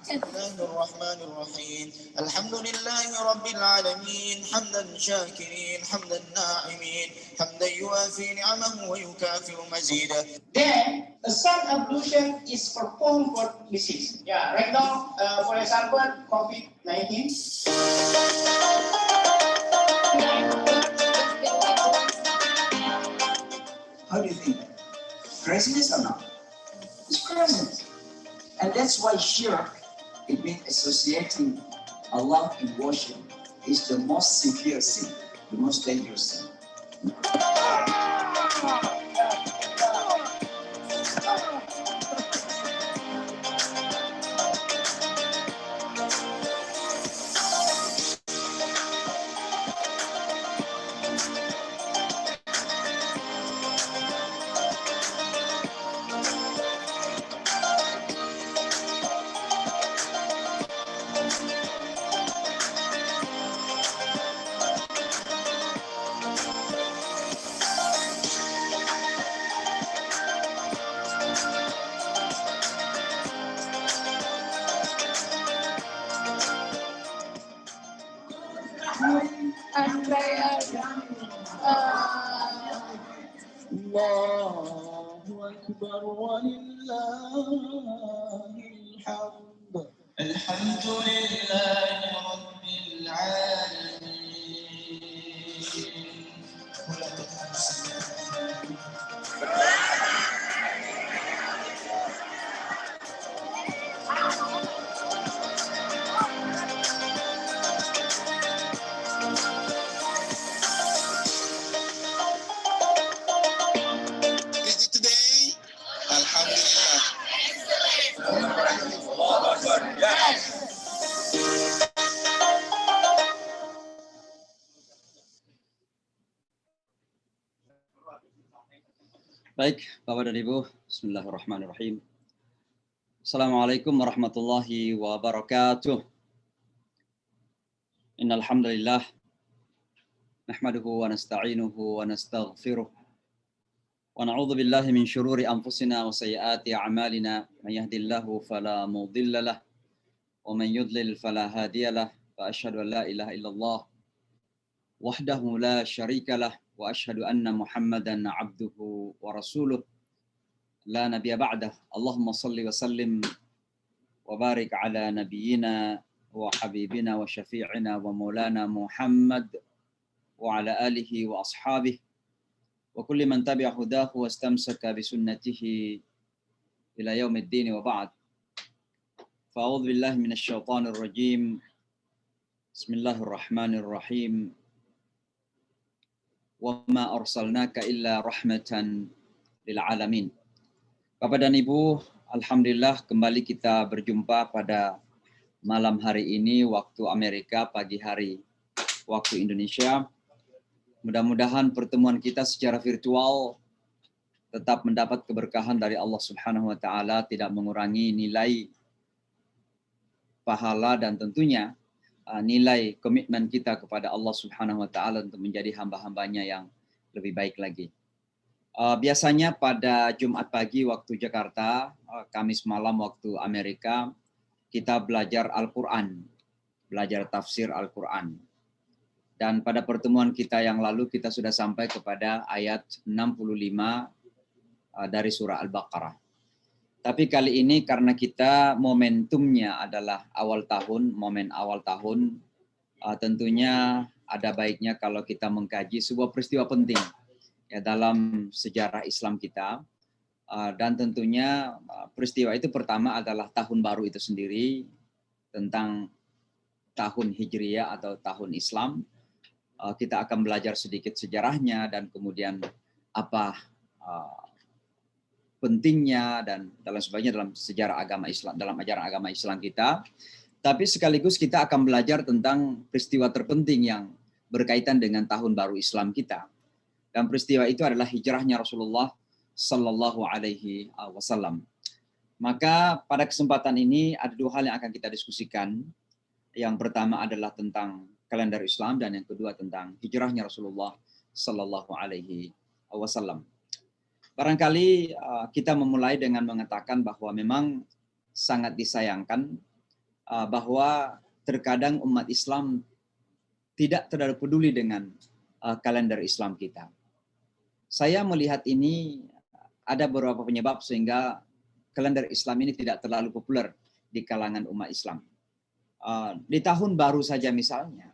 Bismillahirrahmanirrahim. Alhamdulillahirabbil alamin, hamdan syakirin, hamdan na'imin, hamdan yuafi ni'amahu wa yukafi'u mazidah. Then a sun ablution is performed for disease. Yeah, right now, for example, COVID-19. How do you think? Craziness or not? It's craziness. And that's why shirk, it means associating Allah in worship, is the most severe sin, the most dangerous sin. Allahu Akbar walillahil hamd. Alhamdulillahi rabbil alamin. Baik, Bapak dan Ibu, Bismillahirrahmanirrahim. Assalamualaikum warahmatullahi wabarakatuh. Innal hamdalillah nahmaduhu wa nasta'inuhu wa nastaghfiruh wa na'udzu billahi min syururi anfusina wa sayyiati a'malina. May yahdihillahu fala mudilla lah wa man yudlil fala hadiyalah. Wa asyhadu an la ilaha illallah wahdahu la syarikalah wa asyhadu anna Muhammadan abduhu wa rasuluh la nabiyya ba'dah. Allahumma salli wa sallim wa barik ala nabiyyina wa habibina wa syafi'ina wa maulana Muhammad wa ala alihi wa ashabihi wa kulli man tabi'a hudahu wa istamsaka bi sunnatihi ila yaumiddin wa ba'd. Fa'udzu billahi minasy syaithanir rajim. Bismillahirrahmanirrahim. Wa ma arsalnaka illa rahmatan lil alamin. Bapak dan Ibu, alhamdulillah kembali kita berjumpa pada malam hari ini waktu Amerika, pagi hari waktu Indonesia. Mudah-mudahan pertemuan kita secara virtual tetap mendapat keberkahan dari Allah Subhanahu wa taala, tidak mengurangi nilai pahala dan tentunya nilai komitmen kita kepada Allah Subhanahu wa taala untuk menjadi hamba-hambanya yang lebih baik lagi. Biasanya pada Jumat pagi waktu Jakarta, Kamis malam waktu Amerika, kita belajar Al-Quran. belajar tafsir Al-Quran. Dan pada pertemuan kita yang lalu kita sudah sampai kepada ayat 65 dari surah Al-Baqarah. Tapi kali ini karena kita momentumnya adalah awal tahun, momen awal tahun, tentunya ada baiknya kalau kita mengkaji sebuah peristiwa penting ya dalam sejarah Islam kita. Dan tentunya peristiwa itu pertama adalah tahun baru itu sendiri, tentang tahun Hijriyah atau tahun Islam. Kita akan belajar sedikit sejarahnya dan kemudian apa pentingnya dan dalam sebagainya dalam sejarah agama Islam, dalam ajaran agama Islam kita. Tapi sekaligus kita akan belajar tentang peristiwa terpenting yang berkaitan dengan tahun baru Islam kita. Dan peristiwa itu adalah hijrahnya Rasulullah Sallallahu Alaihi Wasallam. Maka pada kesempatan ini ada dua hal yang akan kita diskusikan. Yang pertama adalah tentang kalender Islam dan yang kedua tentang hijrahnya Rasulullah Sallallahu Alaihi Wasallam. Barangkali kita memulai dengan mengatakan bahwa memang sangat disayangkan bahwa terkadang umat Islam tidak terlalu peduli dengan kalender Islam kita. Saya melihat ini ada beberapa penyebab sehingga kalender Islam ini tidak terlalu populer di kalangan umat Islam. Di tahun baru saja misalnya,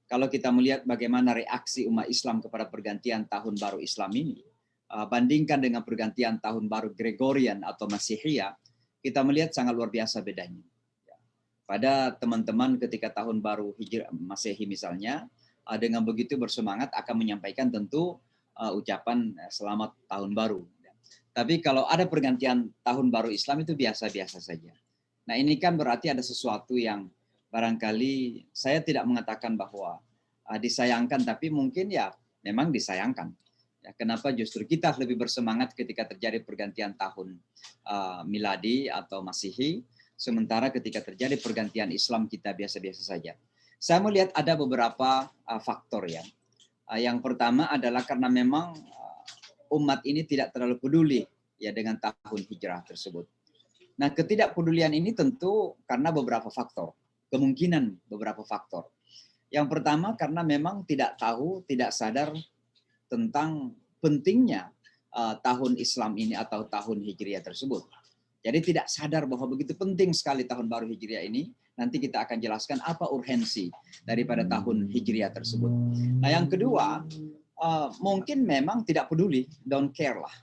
kalau kita melihat bagaimana reaksi umat Islam kepada pergantian tahun baru Islam ini, bandingkan dengan pergantian tahun baru Gregorian atau Masihiyah, kita melihat sangat luar biasa bedanya. Pada teman-teman ketika tahun baru Hijrah Masehi misalnya, dengan begitu bersemangat akan menyampaikan tentu ucapan selamat tahun baru. Tapi kalau ada pergantian tahun baru Islam itu biasa-biasa saja. Nah ini kan berarti ada sesuatu yang barangkali saya tidak mengatakan bahwa disayangkan, tapi mungkin ya memang disayangkan. Ya, kenapa justru kita lebih bersemangat ketika terjadi pergantian tahun miladi atau Masihi, sementara ketika terjadi pergantian Islam kita biasa-biasa saja. Saya melihat ada beberapa faktor ya. Yang pertama adalah karena memang umat ini tidak terlalu peduli ya dengan tahun hijrah tersebut. Nah, ketidakpedulian ini tentu karena beberapa faktor, kemungkinan beberapa faktor. Yang pertama karena memang tidak tahu, tidak sadar tentang pentingnya tahun Islam ini atau tahun Hijriah tersebut. Jadi tidak sadar bahwa begitu penting sekali tahun baru Hijriah ini. Nanti kita akan jelaskan apa urgensi daripada tahun Hijriah tersebut. Nah, yang kedua, mungkin memang tidak peduli, don't care lah.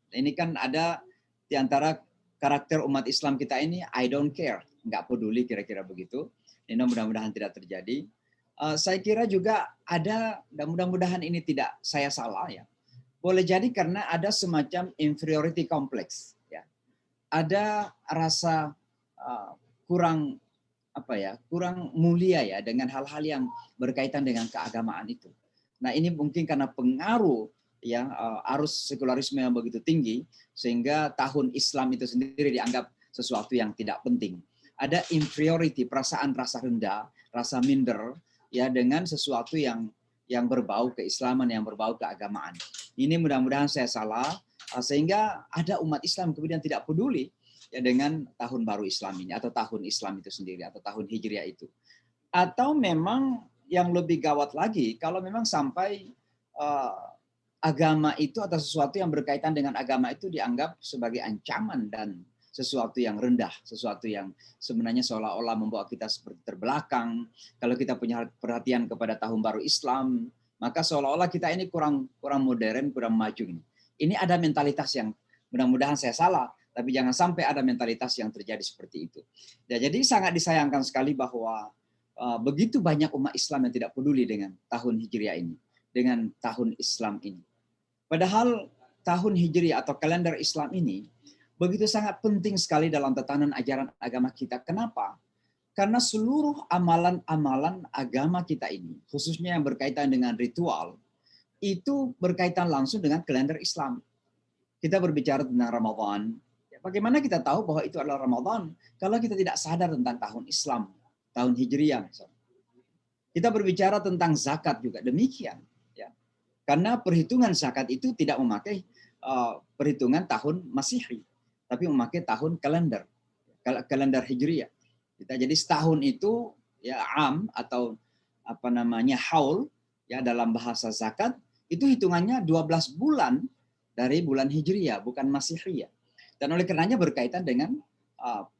Ini kan ada di antara karakter umat Islam kita ini, I don't care, nggak peduli kira-kira begitu. Ini mudah-mudahan tidak terjadi. Saya kira juga ada, dan mudah-mudahan ini tidak saya salah ya. Boleh jadi karena ada semacam inferiority complex. Ya. Ada rasa kurang mulia ya dengan hal-hal yang berkaitan dengan keagamaan itu. Nah ini mungkin karena pengaruh ya arus sekularisme yang begitu tinggi sehingga tahun Islam itu sendiri dianggap sesuatu yang tidak penting. Ada inferiority, perasaan rasa rendah, rasa minder ya dengan sesuatu yang berbau keislaman, yang berbau keagamaan. Ini mudah-mudahan saya salah sehingga ada umat Islam kemudian tidak peduli ya dengan tahun baru Islam ini atau tahun Islam itu sendiri atau tahun Hijriah itu. Atau memang yang lebih gawat lagi kalau memang sampai agama itu atau sesuatu yang berkaitan dengan agama itu dianggap sebagai ancaman dan sesuatu yang rendah, sesuatu yang sebenarnya seolah-olah membawa kita seperti terbelakang. Kalau kita punya perhatian kepada tahun baru Islam, maka seolah-olah kita ini kurang modern, kurang maju ini. Ini ada mentalitas yang mudah-mudahan saya salah, tapi jangan sampai ada mentalitas yang terjadi seperti itu. Ya, jadi sangat disayangkan sekali bahwa begitu banyak umat Islam yang tidak peduli dengan tahun Hijriah ini, dengan tahun Islam ini. Padahal tahun Hijriah atau kalender Islam ini begitu sangat penting sekali dalam tatanan ajaran agama kita. Kenapa? Karena seluruh amalan-amalan agama kita ini, khususnya yang berkaitan dengan ritual, itu berkaitan langsung dengan kalender Islam. Kita berbicara tentang Ramadan. Bagaimana kita tahu bahwa itu adalah Ramadan kalau kita tidak sadar tentang tahun Islam, tahun Hijriah misalnya. Kita berbicara tentang zakat juga demikian, ya. Karena perhitungan zakat itu tidak memakai perhitungan tahun Masihi, tapi memakai tahun kalender Hijriah. Jadi setahun itu ya am atau apa namanya haul ya dalam bahasa zakat itu hitungannya 12 bulan dari bulan Hijriyah bukan Masihiyah. Dan oleh karenanya berkaitan dengan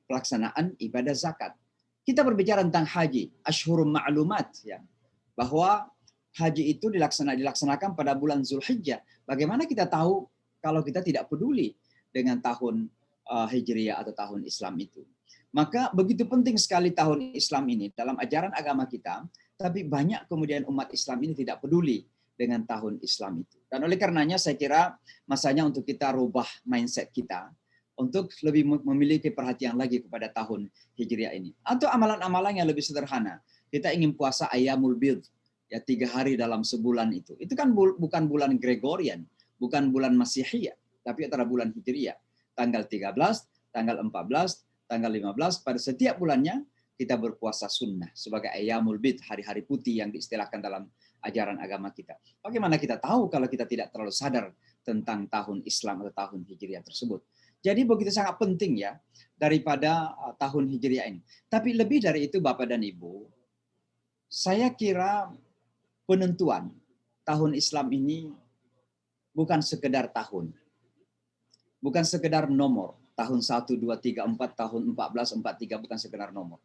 pelaksanaan ibadah zakat. Kita berbicara tentang haji, Ashhurum Ma'lumat ya. Bahwa haji itu dilaksanakan pada bulan Zulhijjah. Bagaimana kita tahu kalau kita tidak peduli dengan tahun Hijriyah atau tahun Islam itu? Maka begitu penting sekali tahun Islam ini dalam ajaran agama kita, tapi banyak kemudian umat Islam ini tidak peduli dengan tahun Islam itu. Dan oleh karenanya saya kira masanya untuk kita rubah mindset kita untuk lebih memiliki perhatian lagi kepada tahun Hijriah ini. Atau amalan-amalan yang lebih sederhana. Kita ingin puasa Ayyamul Bid, ya 3 hari dalam sebulan itu. Itu kan bukan bulan Gregorian, bukan bulan Masihiyah, tapi antara bulan Hijriah. Tanggal 13, tanggal 14, tanggal 15, pada setiap bulannya kita berpuasa sunnah sebagai Ayyamul Bid, hari-hari putih yang diistilahkan dalam ajaran agama kita. Bagaimana kita tahu kalau kita tidak terlalu sadar tentang tahun Islam atau tahun Hijriah tersebut? Jadi begitu sangat penting ya daripada tahun Hijriah ini. Tapi lebih dari itu Bapak dan Ibu, saya kira penentuan tahun Islam ini bukan sekedar tahun. Bukan sekedar nomor. Tahun 1, 2, 3, 4, tahun 14, 43 bukan sekedar nomor.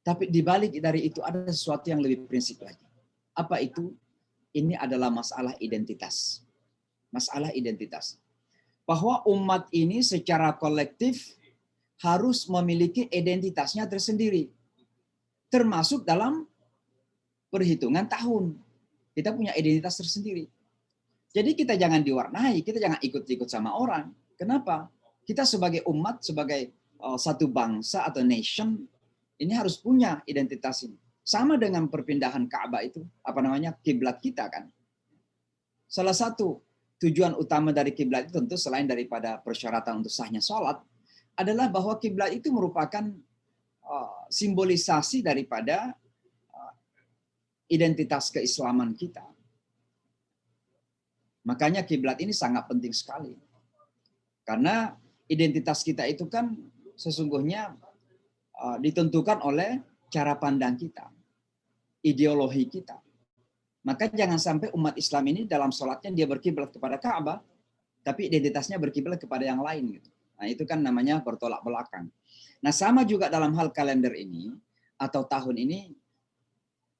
Tapi di balik dari itu ada sesuatu yang lebih prinsip lagi. Apa itu? Ini adalah masalah identitas. Masalah identitas. Bahwa umat ini secara kolektif harus memiliki identitasnya tersendiri. Termasuk dalam perhitungan tahun. Kita punya identitas tersendiri. Jadi kita jangan diwarnai, kita jangan ikut-ikut sama orang. Kenapa? Kita sebagai umat, sebagai satu bangsa atau nation, ini harus punya identitas ini. Sama dengan perpindahan Ka'bah itu, kiblat kita kan. Salah satu tujuan utama dari kiblat itu tentu selain daripada persyaratan untuk sahnya sholat, adalah bahwa kiblat itu merupakan simbolisasi daripada identitas keislaman kita. Makanya kiblat ini sangat penting sekali. Karena identitas kita itu kan sesungguhnya ditentukan oleh cara pandang kita, ideologi kita. Maka jangan sampai umat Islam ini dalam sholatnya dia berkiblat kepada Ka'bah, tapi identitasnya berkiblat kepada yang lain. Gitu. Nah itu kan namanya bertolak belakang. Nah sama juga dalam hal kalender ini, atau tahun ini,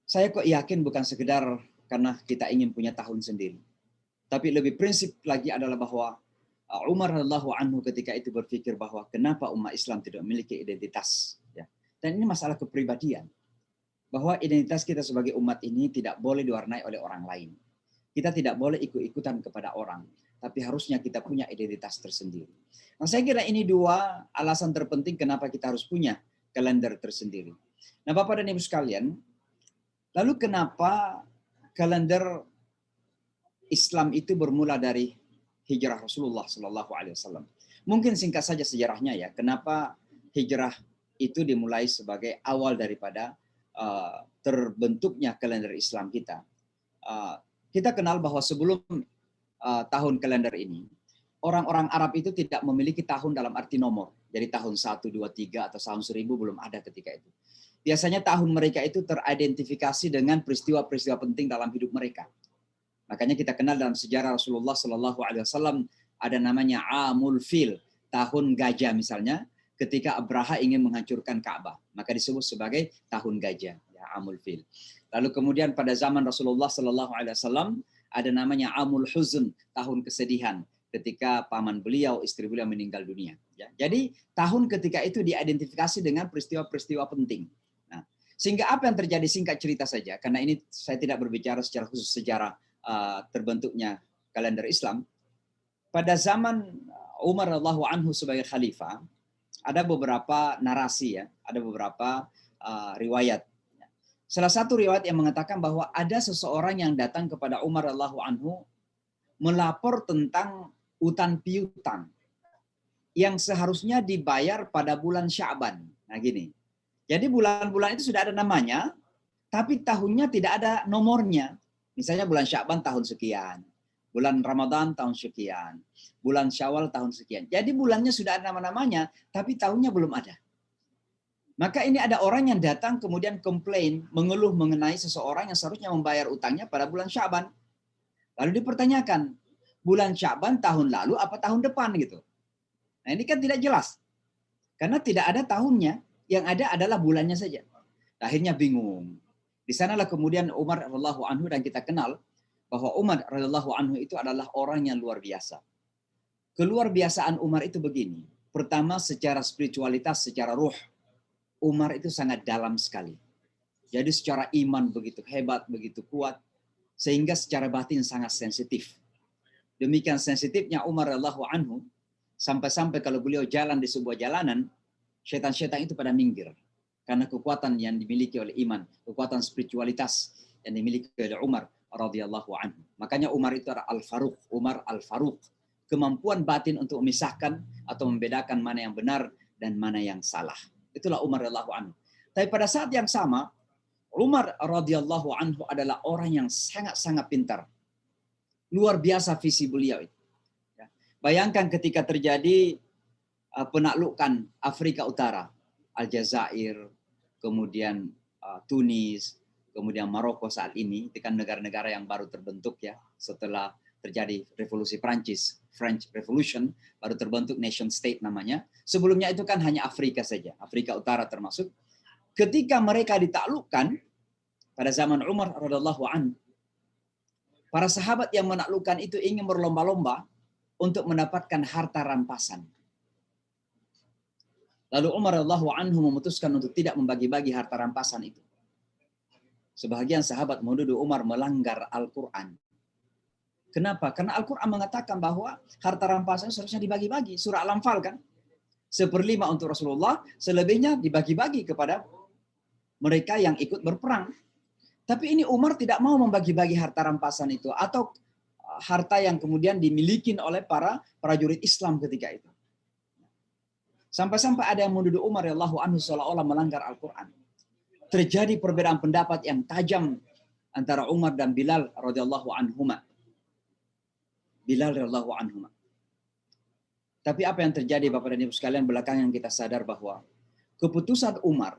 saya kok yakin bukan sekedar karena kita ingin punya tahun sendiri. Tapi lebih prinsip lagi adalah bahwa Umar radhiyallahu anhu ketika itu berpikir bahwa kenapa umat Islam tidak memiliki identitas. Ya. Dan ini masalah kepribadian. Bahwa identitas kita sebagai umat ini tidak boleh diwarnai oleh orang lain. Kita tidak boleh ikut-ikutan kepada orang. Tapi harusnya kita punya identitas tersendiri. Nah, saya kira ini 2 alasan terpenting kenapa kita harus punya kalender tersendiri. Nah Bapak dan Ibu sekalian, lalu kenapa kalender Islam itu bermula dari hijrah Rasulullah Shallallahu Alaihi Wasallam. Mungkin singkat saja sejarahnya ya. Kenapa hijrah itu dimulai sebagai awal daripada terbentuknya kalender Islam kita. Kita kenal bahwa sebelum tahun kalender ini, orang-orang Arab itu tidak memiliki tahun dalam arti nomor. Jadi tahun 1, 2, 3 atau tahun 1000 belum ada ketika itu. Biasanya tahun mereka itu teridentifikasi dengan peristiwa-peristiwa penting dalam hidup mereka. Makanya kita kenal dalam sejarah Rasulullah Shallallahu Alaihi Wasallam ada namanya Amul Fil, tahun gajah misalnya, ketika Abraha ingin menghancurkan Ka'bah, maka disebut sebagai tahun gajah, ya, Amul Fil. Lalu kemudian pada zaman Rasulullah Shallallahu Alaihi Wasallam ada namanya Amul Huzn, tahun kesedihan, ketika paman beliau, istri beliau meninggal dunia. Ya. Jadi tahun ketika itu diidentifikasi dengan peristiwa-peristiwa penting. Nah, sehingga apa yang terjadi singkat cerita saja, karena ini saya tidak berbicara secara khusus sejarah terbentuknya kalender Islam. Pada zaman Umar radhiyallahu anhu sebagai khalifah, ada beberapa narasi ya, ada beberapa riwayat. Salah satu riwayat yang mengatakan bahwa ada seseorang yang datang kepada Umar radhiyallahu anhu melapor tentang utang piutang yang seharusnya dibayar pada bulan Sya'ban. Nah gini. Jadi bulan-bulan itu sudah ada namanya, tapi tahunnya tidak ada nomornya. Misalnya bulan Sya'ban tahun sekian, bulan Ramadan tahun sekian, bulan Syawal tahun sekian. Jadi bulannya sudah ada nama-namanya, tapi tahunnya belum ada. Maka ini ada orang yang datang kemudian komplain, mengeluh mengenai seseorang yang seharusnya membayar utangnya pada bulan Sya'ban. Lalu dipertanyakan, bulan Sya'ban tahun lalu apa tahun depan gitu. Nah ini kan tidak jelas. Karena tidak ada tahunnya, yang ada adalah bulannya saja. Akhirnya bingung. Di sanalah kemudian Umar radhiyallahu anhu, dan kita kenal bahwa Umar radhiyallahu anhu itu adalah orang yang luar biasa. Keluar biasaan Umar itu begini. Pertama secara spiritualitas, secara ruh, Umar itu sangat dalam sekali. Jadi secara iman begitu hebat, begitu kuat, sehingga secara batin sangat sensitif. Demikian sensitifnya Umar radhiyallahu anhu, sampai-sampai kalau beliau jalan di sebuah jalanan, setan-setan itu pada minggir. Karena kekuatan yang dimiliki oleh iman, kekuatan spiritualitas yang dimiliki oleh Umar radhiyallahu anhu. Makanya Umar itu adalah Al-Faruq, Umar Al-Faruq. Kemampuan batin untuk memisahkan atau membedakan mana yang benar dan mana yang salah. Itulah Umar radhiyallahu anhu. Tapi pada saat yang sama, Umar radhiyallahu anhu adalah orang yang sangat-sangat pintar. Luar biasa visi beliau itu. Bayangkan ketika terjadi penaklukan Afrika Utara, Aljazair, kemudian Tunis, kemudian Maroko saat ini, itu kan negara-negara yang baru terbentuk ya, setelah terjadi revolusi Prancis, French Revolution, baru terbentuk nation state namanya. Sebelumnya itu kan hanya Afrika saja, Afrika Utara termasuk. Ketika mereka ditaklukkan pada zaman Umar radhiyallahu anhu, para sahabat yang menaklukkan itu ingin berlomba-lomba untuk mendapatkan harta rampasan. Lalu Umar radhiyallahu anhu memutuskan untuk tidak membagi-bagi harta rampasan itu. Sebahagian sahabat menuduh Umar melanggar Al-Quran. Kenapa? Karena Al-Quran mengatakan bahwa harta rampasan seharusnya dibagi-bagi. Surah Al-Anfal kan? 1/5 untuk Rasulullah, selebihnya dibagi-bagi kepada mereka yang ikut berperang. Tapi ini Umar tidak mau membagi-bagi harta rampasan itu, atau harta yang kemudian dimiliki oleh para prajurit Islam ketika itu. Sampai-sampai ada yang menuduh Umar radhiyallahu anhu seolah-olah melanggar Al-Quran. Terjadi perbedaan pendapat yang tajam antara Umar dan Bilal radhiyallahu anhuma. Bilal radhiyallahu anhuma. Tapi apa yang terjadi Bapak dan Ibu sekalian, belakangan kita sadar bahwa keputusan Umar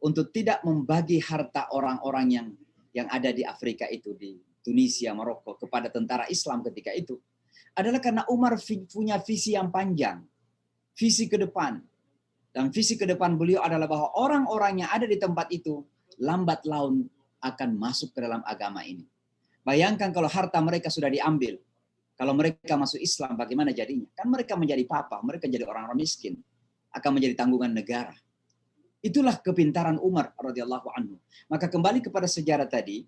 untuk tidak membagi harta orang-orang yang ada di Afrika itu, di Tunisia, Maroko, kepada tentara Islam ketika itu, adalah karena Umar punya visi yang panjang, visi ke depan. Dan visi ke depan beliau adalah bahwa orang-orang yang ada di tempat itu lambat laun akan masuk ke dalam agama ini. Bayangkan kalau harta mereka sudah diambil, kalau mereka masuk Islam bagaimana jadinya? Kan mereka menjadi papa, mereka jadi orang-orang miskin, akan menjadi tanggungan negara. Itulah kepintaran Umar radhiyallahu anhu. Maka kembali kepada sejarah tadi,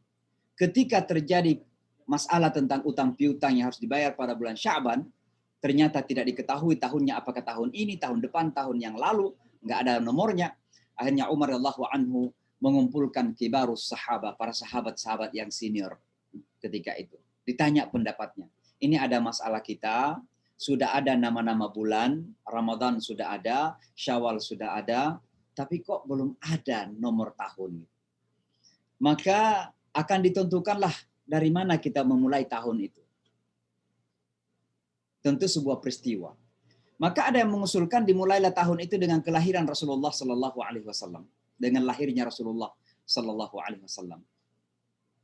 ketika terjadi masalah tentang utang piutang yang harus dibayar pada bulan Sya'ban, ternyata tidak diketahui tahunnya apakah tahun ini, tahun depan, tahun yang lalu, nggak ada nomornya. Akhirnya Umar radhiyallahu anhu mengumpulkan kibarus sahabat, para sahabat-sahabat yang senior ketika itu. Ditanya pendapatnya. Ini ada masalah kita, sudah ada nama-nama bulan, Ramadan sudah ada, Syawal sudah ada, tapi kok belum ada nomor tahun. Maka akan ditentukanlah dari mana kita memulai tahun itu. Tentu sebuah peristiwa. Maka ada yang mengusulkan dimulailah tahun itu dengan kelahiran Rasulullah Sallallahu Alaihi Wasallam, dengan lahirnya Rasulullah Sallallahu Alaihi Wasallam.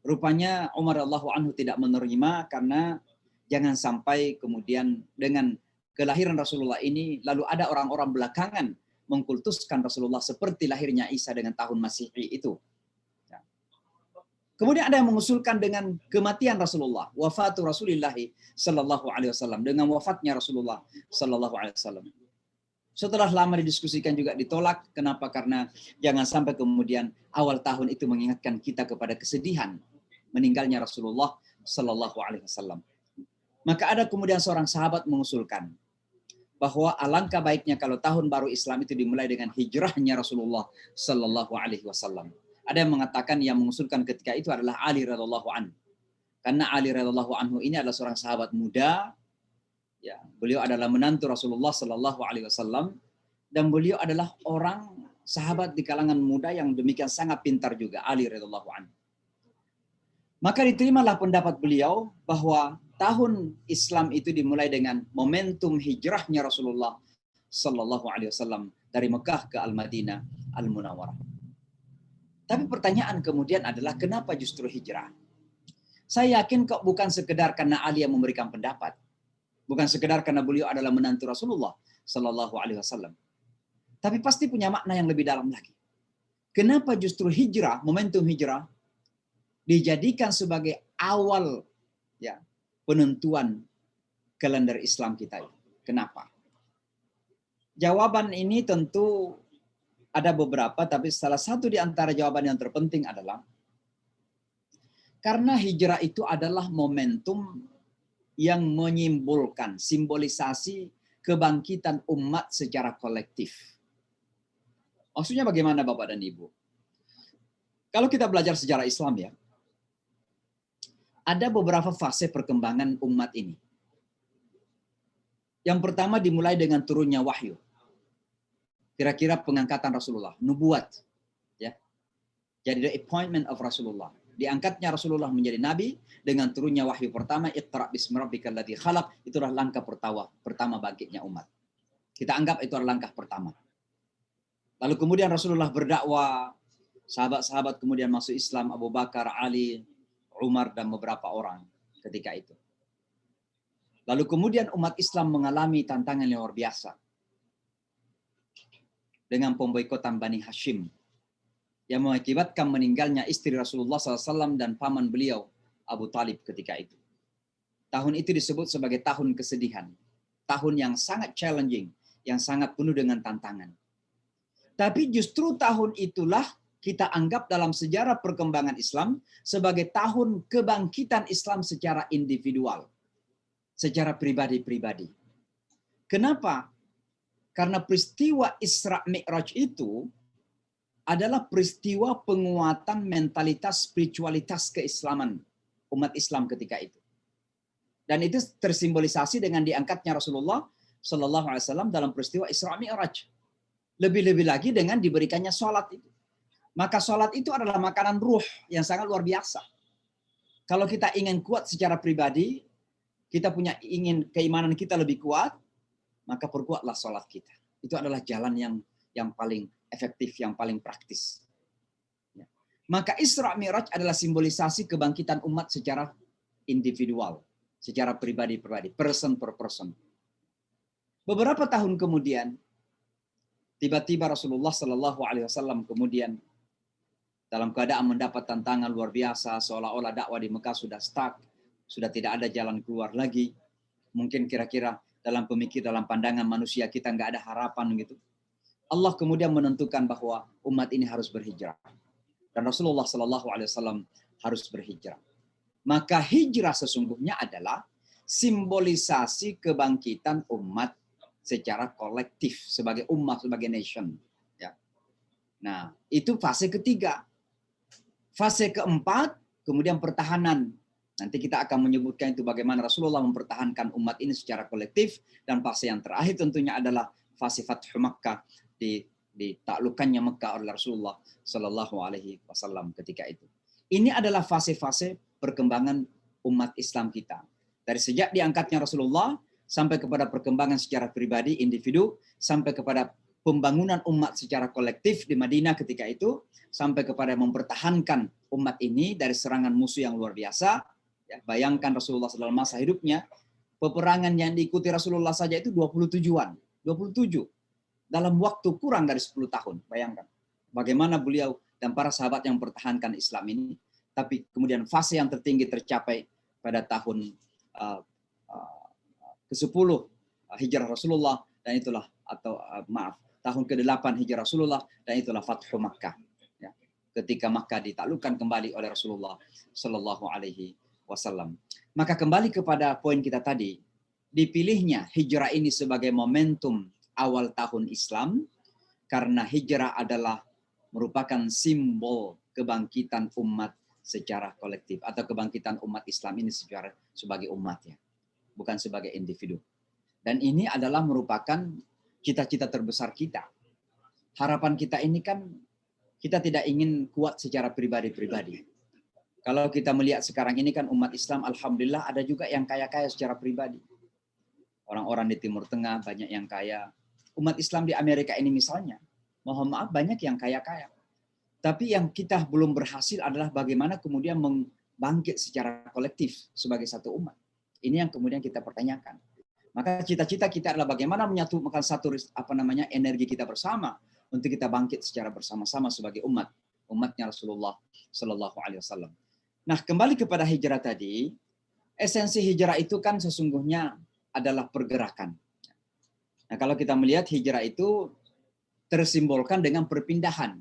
Rupanya Umar radhiyallahu anhu tidak menerima, karena jangan sampai kemudian dengan kelahiran Rasulullah ini lalu ada orang-orang belakangan mengkultuskan Rasulullah seperti lahirnya Isa dengan tahun Masehi itu. Kemudian ada yang mengusulkan dengan kematian Rasulullah, wafatu Rasulullah Sallallahu Alaihi Wasallam, dengan wafatnya Rasulullah Sallallahu Alaihi Wasallam. Setelah lama didiskusikan juga ditolak. Kenapa? Karena jangan sampai kemudian awal tahun itu mengingatkan kita kepada kesedihan meninggalnya Rasulullah Sallallahu Alaihi Wasallam. Maka ada kemudian seorang sahabat mengusulkan bahwa alangkah baiknya kalau tahun baru Islam itu dimulai dengan hijrahnya Rasulullah Sallallahu Alaihi Wasallam. Ada yang mengatakan, yang mengusulkan ketika itu adalah Ali radhiyallahu anhu. Karena Ali radhiyallahu anhu ini adalah seorang sahabat muda, ya, beliau adalah menantu Rasulullah Sallallahu Alaihi Wasallam, dan beliau adalah orang sahabat di kalangan muda yang demikian sangat pintar juga, Ali radhiyallahu anhu. Maka diterimalah pendapat beliau bahwa tahun Islam itu dimulai dengan momentum hijrahnya Rasulullah Sallallahu Alaihi Wasallam dari Mekah ke Al-Madinah Al-Munawwarah. Tapi pertanyaan kemudian adalah kenapa justru hijrah? Saya yakin kok bukan sekedar karena Ali yang memberikan pendapat. Bukan sekedar karena beliau adalah menantu Rasulullah Sallallahu Alaihi Wasallam. Tapi pasti punya makna yang lebih dalam lagi. Kenapa justru hijrah, momentum hijrah, dijadikan sebagai awal ya penentuan kalender Islam kita itu? Kenapa? Jawaban ini tentu ada beberapa, tapi salah satu di antara jawaban yang terpenting adalah karena hijrah itu adalah momentum yang menyimbolkan, simbolisasi kebangkitan umat secara kolektif. Maksudnya bagaimana Bapak dan Ibu? Kalau kita belajar sejarah Islam ya, ada beberapa fase perkembangan umat ini. Yang pertama dimulai dengan turunnya wahyu. Kira-kira pengangkatan Rasulullah, nubuat. Ya. Jadi the appointment of Rasulullah. Diangkatnya Rasulullah menjadi nabi dengan turunnya wahyu pertama, Iqra' bismi rabbikal ladzi khalaq, itulah langkah pertama bangkitnya umat. Kita anggap itu adalah langkah pertama. Lalu kemudian Rasulullah berdakwah, sahabat-sahabat kemudian masuk Islam, Abu Bakar, Ali, Umar dan beberapa orang ketika itu. Lalu kemudian umat Islam mengalami tantangan yang luar biasa dengan pemboikotan Bani Hashim yang mengakibatkan meninggalnya istri Rasulullah SAW dan paman beliau Abu Talib ketika itu. Tahun itu disebut sebagai tahun kesedihan, tahun yang sangat challenging, yang sangat penuh dengan tantangan. Tapi justru tahun itulah kita anggap dalam sejarah perkembangan Islam sebagai tahun kebangkitan Islam secara individual, secara pribadi-pribadi. Kenapa? Karena peristiwa Isra Mi'raj itu adalah peristiwa penguatan mentalitas spiritualitas keislaman umat Islam ketika itu. Dan itu tersimbolisasi dengan diangkatnya Rasulullah Shallallahu Alaihi Wasallam dalam peristiwa Isra Mi'raj. Lebih-lebih lagi dengan diberikannya sholat itu. Maka sholat itu adalah makanan ruh yang sangat luar biasa. Kalau kita ingin kuat secara pribadi, kita punya keimanan kita lebih kuat, maka perkuatlah sholat kita. Itu adalah jalan yang paling efektif, yang paling praktis. Ya. Maka Isra Mi'raj adalah simbolisasi kebangkitan umat secara individual, secara pribadi-pribadi, person per person. Beberapa tahun kemudian, tiba-tiba Rasulullah Shallallahu Alaihi Wasallam kemudian dalam keadaan mendapat tantangan luar biasa, seolah-olah dakwah di Mekah sudah stuck, sudah tidak ada jalan keluar lagi. Mungkin kira-kira dalam dalam pandangan manusia kita nggak ada harapan gitu. Allah kemudian menentukan bahwa umat ini harus berhijrah. Dan Rasulullah Shallallahu Alaihi Wasallam harus berhijrah. Maka hijrah sesungguhnya adalah simbolisasi kebangkitan umat secara kolektif sebagai umat, sebagai nation. Ya. Nah, itu fase ketiga. Fase keempat, kemudian pertahanan. Nanti kita akan menyebutkan itu bagaimana Rasulullah mempertahankan umat ini secara kolektif. Dan fase yang terakhir tentunya adalah fase Fathu Makkah, ditaklukkannya Mekah oleh Rasulullah Shallallahu Alaihi Wasallam ketika itu. Ini adalah fase-fase perkembangan umat Islam kita. Dari sejak diangkatnya Rasulullah sampai kepada perkembangan secara pribadi individu, sampai kepada pembangunan umat secara kolektif di Madinah ketika itu, sampai kepada mempertahankan umat ini dari serangan musuh yang luar biasa. Ya, bayangkan Rasulullah dalam masa hidupnya, peperangan yang diikuti Rasulullah saja itu 27-an. 27. Dalam waktu kurang dari 10 tahun. Bayangkan. Bagaimana beliau dan para sahabat yang mempertahankan Islam ini. Tapi kemudian fase yang tertinggi tercapai pada tahun ke-10 hijrah Rasulullah. Dan itulah, tahun ke-8 hijrah Rasulullah. Dan itulah Fathu Makkah. Ya. Ketika Makkah ditaklukkan kembali oleh Rasulullah Sallallahu Alaihi Wasallam. Maka kembali kepada poin kita tadi. Dipilihnya hijrah ini sebagai momentum awal tahun Islam karena hijrah adalah merupakan simbol kebangkitan umat secara kolektif atau kebangkitan umat Islam ini sebagai umatnya, bukan sebagai individu. Dan ini adalah merupakan cita-cita terbesar kita. Harapan kita ini kan kita tidak ingin kuat secara pribadi-pribadi. Kalau kita melihat sekarang ini kan umat Islam alhamdulillah ada juga yang kaya-kaya secara pribadi. Orang-orang di Timur Tengah banyak yang kaya. umat Islam di Amerika ini misalnya, mohon maaf banyak yang kaya-kaya. Tapi yang kita belum berhasil adalah bagaimana kemudian membangkit secara kolektif sebagai satu umat. Ini yang kemudian kita pertanyakan. Maka cita-cita kita adalah bagaimana menyatukan satu energi kita bersama untuk kita bangkit secara bersama-sama sebagai umatnya Rasulullah Shallallahu Alaihi Wasallam. Nah, kembali kepada hijrah tadi, esensi hijrah itu kan sesungguhnya adalah pergerakan. Nah, kalau kita melihat hijrah itu tersimbolkan dengan perpindahan.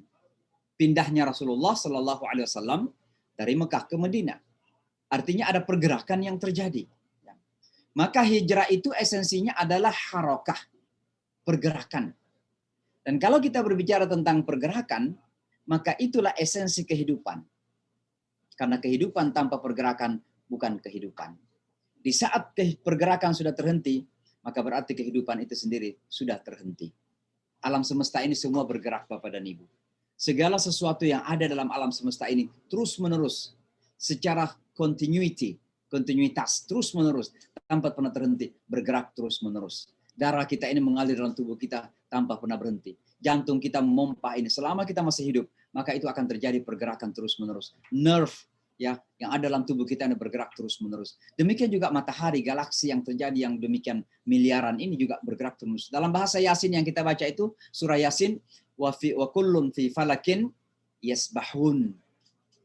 Pindahnya Rasulullah Shallallahu Alaihi Wasallam dari Mekah ke Madinah. Artinya ada pergerakan yang terjadi. Maka hijrah itu esensinya adalah harokah, pergerakan. Dan kalau kita berbicara tentang pergerakan, maka itulah esensi kehidupan. Karena kehidupan tanpa pergerakan bukan kehidupan. Di saat pergerakan sudah terhenti, maka berarti kehidupan itu sendiri sudah terhenti. Alam semesta ini semua bergerak, Bapak dan Ibu. Segala sesuatu yang ada dalam alam semesta ini terus-menerus secara kontinuitas terus-menerus tanpa pernah terhenti, bergerak terus-menerus. Darah kita ini mengalir dalam tubuh kita tanpa pernah berhenti. Jantung kita memompa ini selama kita masih hidup, maka itu akan terjadi pergerakan terus-menerus. Nerve ya yang ada dalam tubuh kita ini bergerak terus-menerus. Demikian juga matahari, galaksi yang terjadi yang demikian miliaran ini juga bergerak terus. Dalam bahasa Yasin yang kita baca itu surah Yasin, wa kullun fi falakin yasbahun.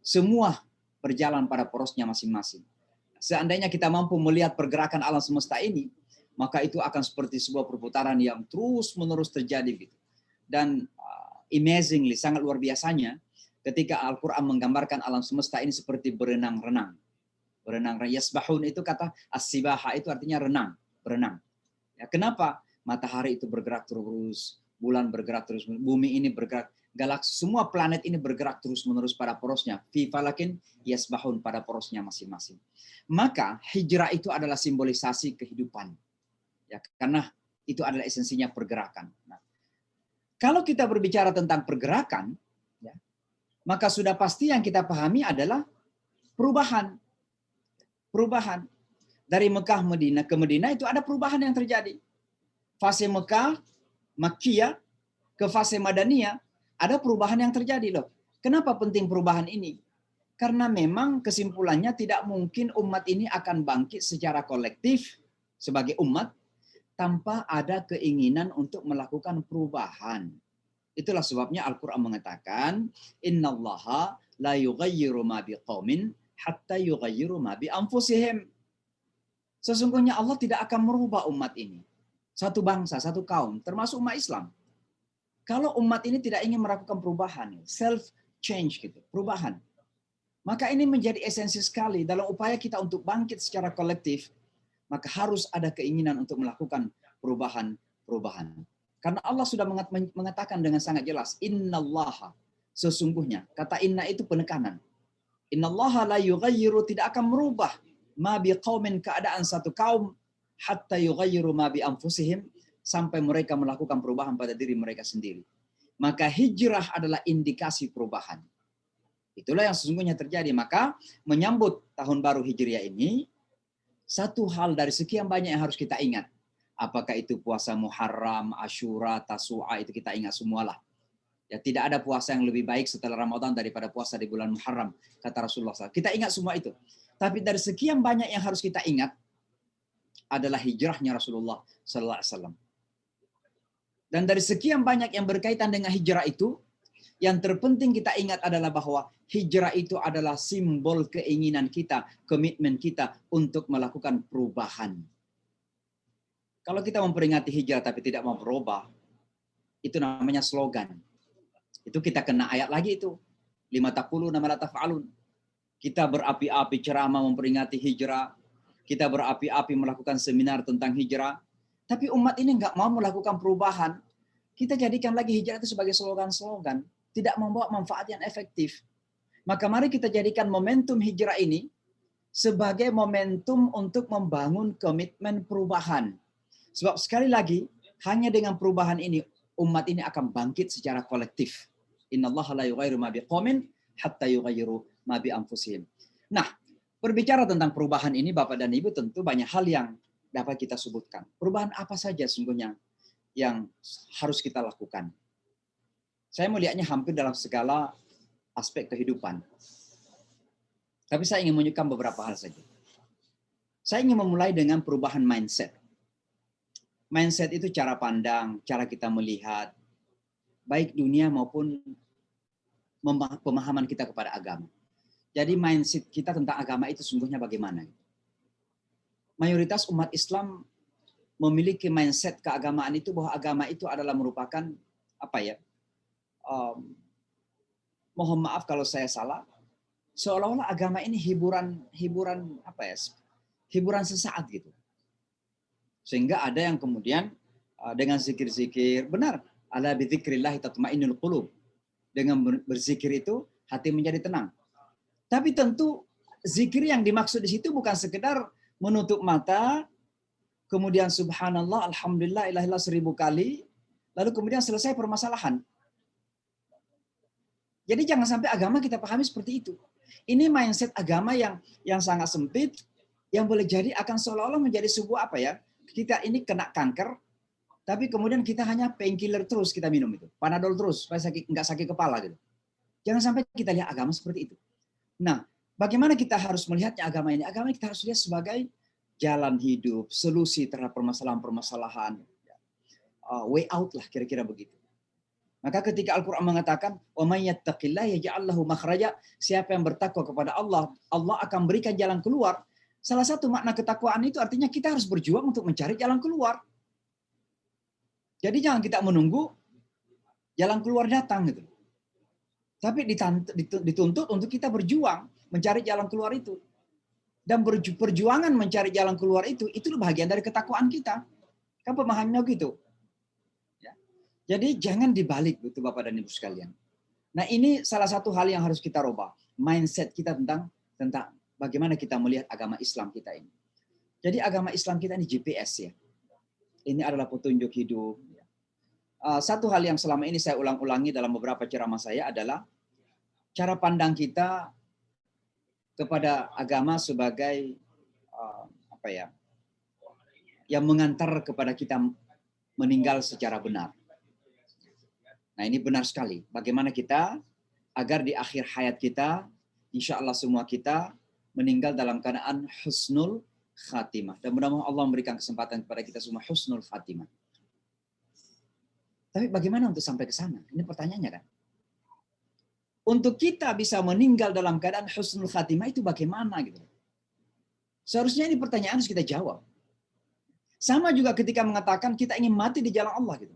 Semua berjalan pada porosnya masing-masing. Seandainya kita mampu melihat pergerakan alam semesta ini, maka itu akan seperti sebuah perputaran yang terus-menerus terjadi gitu. Dan amazingly, sangat luar biasanya, ketika Al-Quran menggambarkan alam semesta ini seperti berenang-renang. Berenang-renang. Yasbahun itu kata as-sibaha itu artinya renang, berenang. Ya, kenapa? Matahari itu bergerak terus, bulan bergerak terus, bumi ini bergerak, galaksi, semua planet ini bergerak terus-menerus pada porosnya. Fi falakin yasbahun, pada porosnya masing-masing. Maka hijrah itu adalah simbolisasi kehidupan. Ya, karena itu adalah esensinya pergerakan. Nah, kalau kita berbicara tentang pergerakan, ya, maka sudah pasti yang kita pahami adalah perubahan. Perubahan. Dari Mekah ke Madinah itu ada perubahan yang terjadi. Fase Mekah, Makkiyah, ke fase Madaniyah, ada perubahan yang terjadi loh. Kenapa penting perubahan ini? Karena memang kesimpulannya tidak mungkin umat ini akan bangkit secara kolektif sebagai umat tanpa ada keinginan untuk melakukan perubahan. Itulah sebabnya Al-Quran mengatakan, innallaha la yughayyiru ma biqaumin hatta yughayyiru ma bi anfusihim. Sesungguhnya Allah tidak akan merubah umat ini. Satu bangsa, satu kaum, termasuk umat Islam. Kalau umat ini tidak ingin melakukan perubahan, self change gitu, perubahan. Maka ini menjadi esensi sekali dalam upaya kita untuk bangkit secara kolektif, maka harus ada keinginan untuk melakukan perubahan. Karena Allah sudah mengatakan dengan sangat jelas, innallaha, sesungguhnya, kata inna itu penekanan. Innallaha la yughayyiru, tidak akan merubah ma biqaumin, keadaan satu kaum, hatta yughayyiru ma bi anfusihim, sampai mereka melakukan perubahan pada diri mereka sendiri. Maka hijrah adalah indikasi perubahan. Itulah yang sesungguhnya terjadi. Maka menyambut tahun baru Hijriah ini, satu hal dari sekian banyak yang harus kita ingat. Apakah itu puasa Muharram, Asyura, Tasu'a, itu kita ingat semualah. Ya, tidak ada puasa yang lebih baik setelah Ramadan daripada puasa di bulan Muharram, kata Rasulullah SAW. Kita ingat semua itu. Tapi dari sekian banyak yang harus kita ingat adalah hijrahnya Rasulullah SAW. Dan dari sekian banyak yang berkaitan dengan hijrah itu, yang terpenting kita ingat adalah bahwa hijrah itu adalah simbol keinginan kita, komitmen kita untuk melakukan perubahan. Kalau kita memperingati hijrah tapi tidak mau berubah, itu namanya slogan. Itu kita kena ayat lagi itu. 5 taqulu nama la taf'alun. Kita berapi-api ceramah memperingati hijrah. Kita berapi-api melakukan seminar tentang hijrah. Tapi umat ini nggak mau melakukan perubahan. Kita jadikan lagi hijrah itu sebagai slogan-slogan. Tidak membawa manfaat yang efektif. Maka mari kita jadikan momentum hijrah ini sebagai momentum untuk membangun komitmen perubahan. Sebab sekali lagi, hanya dengan perubahan ini, umat ini akan bangkit secara kolektif. Innallaha la yughayyiru ma biqaumin hatta yughayyiru ma bi anfusihim. Nah, berbicara tentang perubahan ini, Bapak dan Ibu, tentu banyak hal yang dapat kita sebutkan. Perubahan apa saja sesungguhnya yang harus kita lakukan. Saya melihatnya hampir dalam segala aspek kehidupan. Tapi saya ingin menunjukkan beberapa hal saja. Saya ingin memulai dengan perubahan mindset. Mindset itu cara pandang, cara kita melihat, baik dunia maupun pemahaman kita kepada agama. Jadi mindset kita tentang agama itu sungguhnya bagaimana? Mayoritas umat Islam memiliki mindset keagamaan itu bahwa agama itu adalah merupakan mohon maaf kalau saya salah, seolah-olah agama ini hiburan sesaat gitu. Sehingga ada yang kemudian dengan zikir-zikir, benar, ala bidzikrillah tatma'innul qulub. Dengan berzikir itu hati menjadi tenang. Tapi tentu zikir yang dimaksud di situ bukan sekedar menutup mata, kemudian subhanallah, alhamdulillah, ilaha illallah 1000 kali, lalu kemudian selesai permasalahan. Jadi jangan sampai agama kita pahami seperti itu. Ini mindset agama yang sangat sempit, yang boleh jadi akan seolah-olah menjadi sebuah kita ini kena kanker, tapi kemudian kita hanya painkiller terus kita minum itu, Panadol terus, supaya nggak sakit kepala gitu. Jangan sampai kita lihat agama seperti itu. Nah, bagaimana kita harus melihatnya agama ini? Agama ini kita harus lihat sebagai jalan hidup, solusi terhadap permasalahan-permasalahan, way out lah kira-kira begitu. Maka ketika Al-Quran mengatakan, "Wa may yattaqillaha yaj'al lahu makhraja", siapa yang bertakwa kepada Allah, Allah akan berikan jalan keluar. Salah satu makna ketakwaan itu artinya kita harus berjuang untuk mencari jalan keluar. Jadi jangan kita menunggu jalan keluar datang gitu. Tapi dituntut untuk kita berjuang mencari jalan keluar itu. Dan perjuangan mencari jalan keluar itu bagian dari ketakwaan kita. Kan pemahamannya gitu. Jadi jangan dibalik gitu Bapak dan Ibu sekalian. Nah, ini salah satu hal yang harus kita rubah. Mindset kita tentang bagaimana kita melihat agama Islam kita ini. Jadi agama Islam kita ini GPS ya. Ini adalah petunjuk hidup. Satu hal yang selama ini saya ulang-ulangi dalam beberapa ceramah saya adalah cara pandang kita kepada agama sebagai yang mengantar kepada kita meninggal secara benar. Nah, ini benar sekali. Bagaimana kita agar di akhir hayat kita, insya Allah semua kita meninggal dalam keadaan husnul khatimah. Dan mudah-mudahan Allah memberikan kesempatan kepada kita semua husnul khatimah. Tapi bagaimana untuk sampai ke sana? Ini pertanyaannya kan. Untuk kita bisa meninggal dalam keadaan husnul khatimah itu bagaimana gitu. Seharusnya ini pertanyaan harus kita jawab. Sama juga ketika mengatakan kita ingin mati di jalan Allah gitu.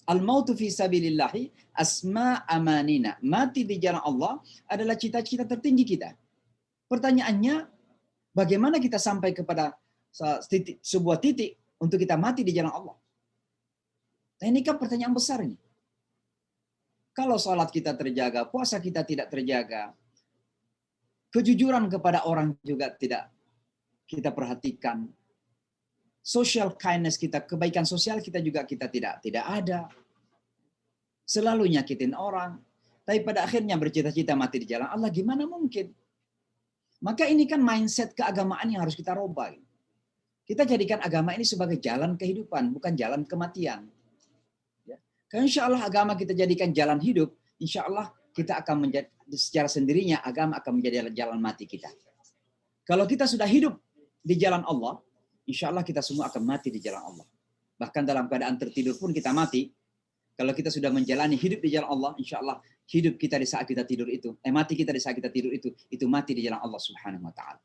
Al-mautu fi sabilillahi asma amanina. Mati di jalan Allah adalah cita-cita tertinggi kita. Pertanyaannya, bagaimana kita sampai kepada sebuah titik untuk kita mati di jalan Allah? Nah, ini kan pertanyaan besar ini. Kalau sholat kita terjaga, puasa kita tidak terjaga, kejujuran kepada orang juga tidak kita perhatikan, social kindness kita, kebaikan sosial kita juga kita tidak ada. Selalu nyakitin orang. Tapi pada akhirnya bercita-cita mati di jalan Allah, gimana mungkin? Maka ini kan mindset keagamaan yang harus kita rubah. Kita jadikan agama ini sebagai jalan kehidupan, bukan jalan kematian. Ya. Karena insya Allah agama kita jadikan jalan hidup, insya Allah kita akan menjadi, secara sendirinya agama akan menjadi jalan mati kita. Kalau kita sudah hidup di jalan Allah, insya Allah kita semua akan mati di jalan Allah. Bahkan dalam keadaan tertidur pun kita mati. Kalau kita sudah menjalani hidup di jalan Allah, insya Allah hidup kita di saat kita tidur itu, mati kita di saat kita tidur itu mati di jalan Allah Subhanahu Wa Taala.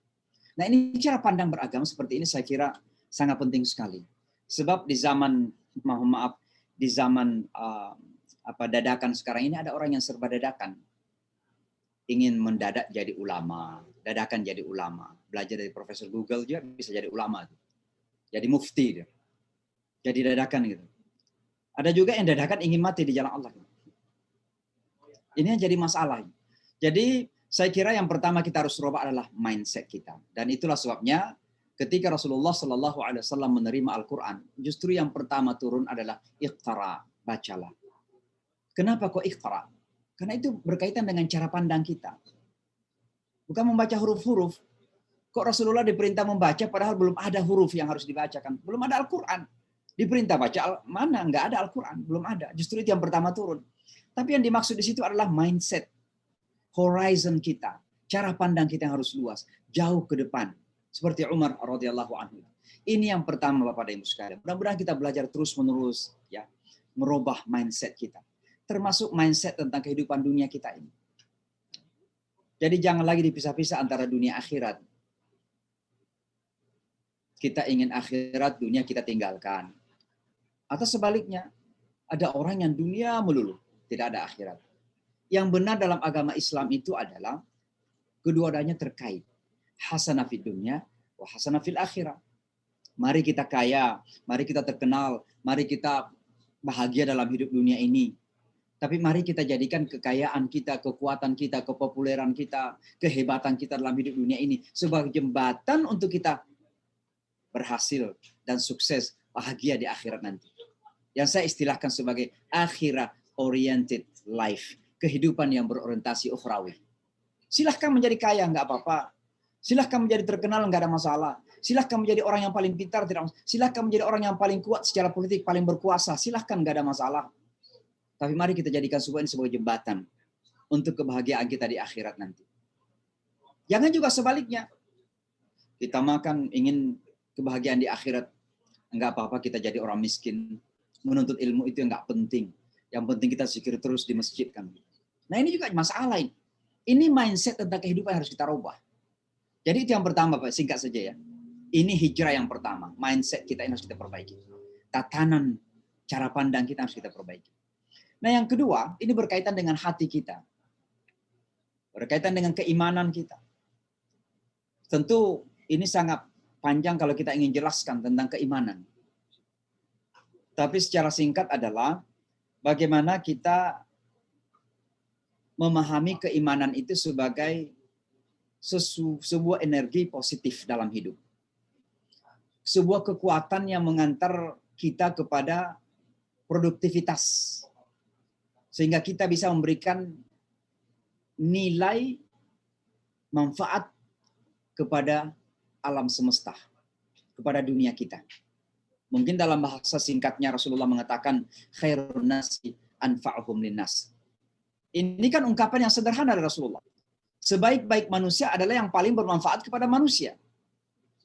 Nah, ini cara pandang beragama seperti ini saya kira sangat penting sekali. Sebab di zaman, mohon maaf, di zaman dadakan sekarang ini ada orang yang serba dadakan. Ingin mendadak jadi ulama, dadakan jadi ulama. Belajar dari Profesor Google juga bisa jadi ulama. Jadi mufti dia. Jadi dadakan gitu. Ada juga yang dadakan ingin mati di jalan Allah. Ini yang jadi masalah. Jadi saya kira yang pertama kita harus rubah adalah mindset kita. Dan itulah sebabnya ketika Rasulullah SAW menerima Al-Quran, justru yang pertama turun adalah iqtara, bacalah. Kenapa kok iqtara? Karena itu berkaitan dengan cara pandang kita. Bukan membaca huruf-huruf. Kok Rasulullah diperintah membaca padahal belum ada huruf yang harus dibacakan. Belum ada Al-Quran. Diperintah baca mana? Nggak ada Al-Quran, belum ada. Justru itu yang pertama turun. Tapi yang dimaksud di situ adalah mindset, horizon kita, cara pandang kita yang harus luas, jauh ke depan. Seperti Umar radhiyallahu anhu. Ini yang pertama Bapak dan Ibu sekalian. Mudah-mudahan kita belajar terus-menerus ya, merubah mindset kita. Termasuk mindset tentang kehidupan dunia kita ini. Jadi jangan lagi dipisah-pisah antara dunia akhirat. Kita ingin akhirat, dunia kita tinggalkan. Atau sebaliknya, ada orang yang dunia melulu, tidak ada akhirat. Yang benar dalam agama Islam itu adalah kedua-duanya terkait. Hasanah fid dunya wa hasanah fil akhirah. Mari kita kaya, mari kita terkenal, mari kita bahagia dalam hidup dunia ini. Tapi mari kita jadikan kekayaan kita, kekuatan kita, kepopuleran kita, kehebatan kita dalam hidup dunia ini sebagai jembatan untuk kita berhasil dan sukses, bahagia di akhirat nanti. Yang saya istilahkan sebagai akhirat oriented life, kehidupan yang berorientasi ukhrawi. Silahkan menjadi kaya, nggak apa-apa. Silahkan menjadi terkenal, nggak ada masalah. Silahkan menjadi orang yang paling pintar, tidak masalah. Silahkan menjadi orang yang paling kuat secara politik, paling berkuasa. Silahkan, nggak ada masalah. Tapi mari kita jadikan semua ini sebagai jembatan untuk kebahagiaan kita di akhirat nanti. Jangan juga sebaliknya. Kita makan ingin kebahagiaan di akhirat, nggak apa-apa kita jadi orang miskin. Menuntut ilmu itu nggak penting. Yang penting kita zikir terus di masjid kan. Nah ini juga masalah ini. Ini mindset tentang kehidupan yang harus kita rubah. Jadi itu yang pertama Pak, singkat saja ya. Ini hijrah yang pertama. Mindset kita yang harus kita perbaiki. Tatanan, cara pandang kita harus kita perbaiki. Nah yang kedua, ini berkaitan dengan hati kita. Berkaitan dengan keimanan kita. Tentu ini sangat panjang kalau kita ingin jelaskan tentang keimanan. Tapi secara singkat adalah bagaimana kita memahami keimanan itu sebagai sebuah energi positif dalam hidup. Sebuah kekuatan yang mengantar kita kepada produktivitas. Sehingga kita bisa memberikan nilai manfaat kepada alam semesta, kepada dunia kita. Mungkin dalam bahasa singkatnya Rasulullah mengatakan khairun nasi anfa'uhum linnas. Ini kan ungkapan yang sederhana dari Rasulullah. Sebaik-baik manusia adalah yang paling bermanfaat kepada manusia.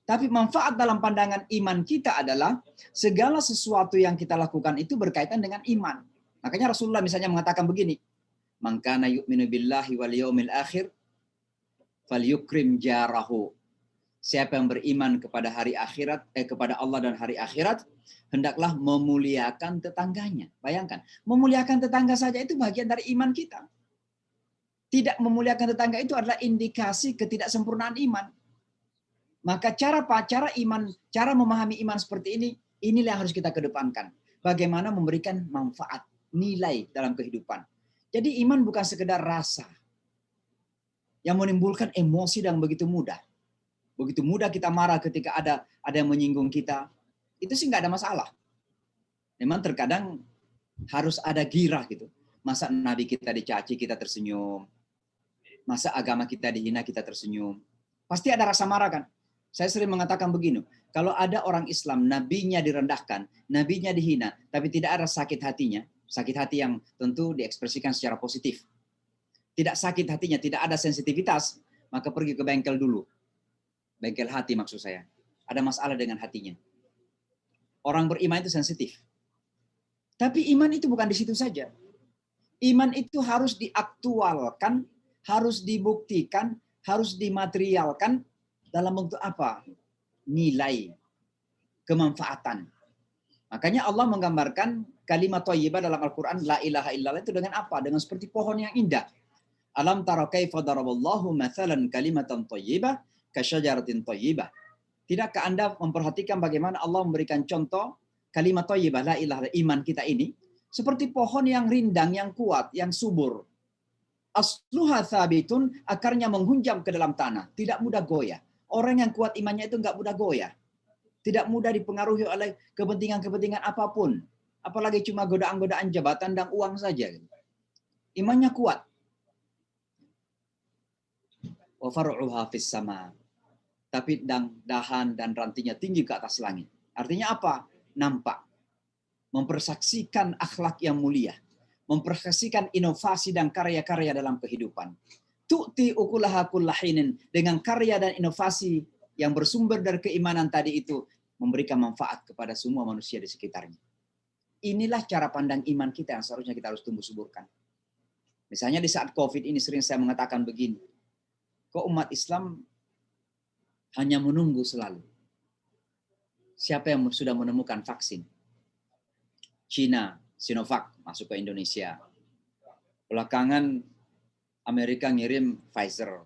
Tapi manfaat dalam pandangan iman kita adalah segala sesuatu yang kita lakukan itu berkaitan dengan iman. Makanya Rasulullah misalnya mengatakan begini, "Man kana yu'minu billahi wal yaumil akhir falyukrim jarahu." Siapa yang beriman kepada hari akhirat, kepada Allah dan hari akhirat, hendaklah memuliakan tetangganya. Bayangkan, memuliakan tetangga saja itu bagian dari iman kita. Tidak memuliakan tetangga itu adalah indikasi ketidaksempurnaan iman. Maka cara iman, cara memahami iman seperti ini, inilah yang harus kita kedepankan. Bagaimana memberikan manfaat, nilai dalam kehidupan. Jadi iman bukan sekedar rasa yang menimbulkan emosi dan begitu mudah. Begitu mudah kita marah ketika ada yang menyinggung kita. Itu sih nggak ada masalah. Memang terkadang harus ada girah gitu. Masa Nabi kita dicaci, kita tersenyum. Masa agama kita dihina, kita tersenyum. Pasti ada rasa marah kan? Saya sering mengatakan begini, kalau ada orang Islam, nabinya direndahkan, nabinya dihina, tapi tidak ada sakit hatinya, sakit hati yang tentu diekspresikan secara positif. Tidak sakit hatinya, tidak ada sensitivitas, maka pergi ke bengkel dulu. Bengkel hati maksud saya. Ada masalah dengan hatinya. Orang beriman itu sensitif. Tapi iman itu bukan di situ saja. Iman itu harus diaktualkan, harus dibuktikan, harus dimaterialkan dalam bentuk apa? Nilai, kemanfaatan. Makanya Allah menggambarkan kalimat thayyibah dalam Al-Quran, la ilaha illallah itu dengan apa? Dengan seperti pohon yang indah. Alam tara kaifa daraballahu mathalan kalimatan thayyibah kasyajaratin thayyibah. Tidakkah Anda memperhatikan bagaimana Allah memberikan contoh kalimat thayyibah, la ilaha iman kita ini seperti pohon yang rindang, yang kuat, yang subur. Asluha thabitun, akarnya menghunjam ke dalam tanah, tidak mudah goyah. Orang yang kuat imannya itu nggak mudah goyah. Tidak mudah dipengaruhi oleh kepentingan-kepentingan apapun. Apalagi cuma godaan-godaan jabatan dan uang saja. Imannya kuat. Wa far'uha fis sama. Tapi dahan dan rantinya tinggi ke atas langit. Artinya apa? Nampak. mempersaksikan akhlak yang mulia, mempersaksikan inovasi dan karya-karya dalam kehidupan. Tu'ti ukulaha kullahinin, dengan karya dan inovasi yang bersumber dari keimanan tadi itu memberikan manfaat kepada semua manusia di sekitarnya. Inilah cara pandang iman kita yang seharusnya kita harus tumbuh suburkan. Misalnya di saat COVID ini sering saya mengatakan begini, kok umat Islam hanya menunggu selalu? Siapa yang sudah menemukan vaksin? Cina, Sinovac masuk ke Indonesia. Belakangan Amerika ngirim Pfizer.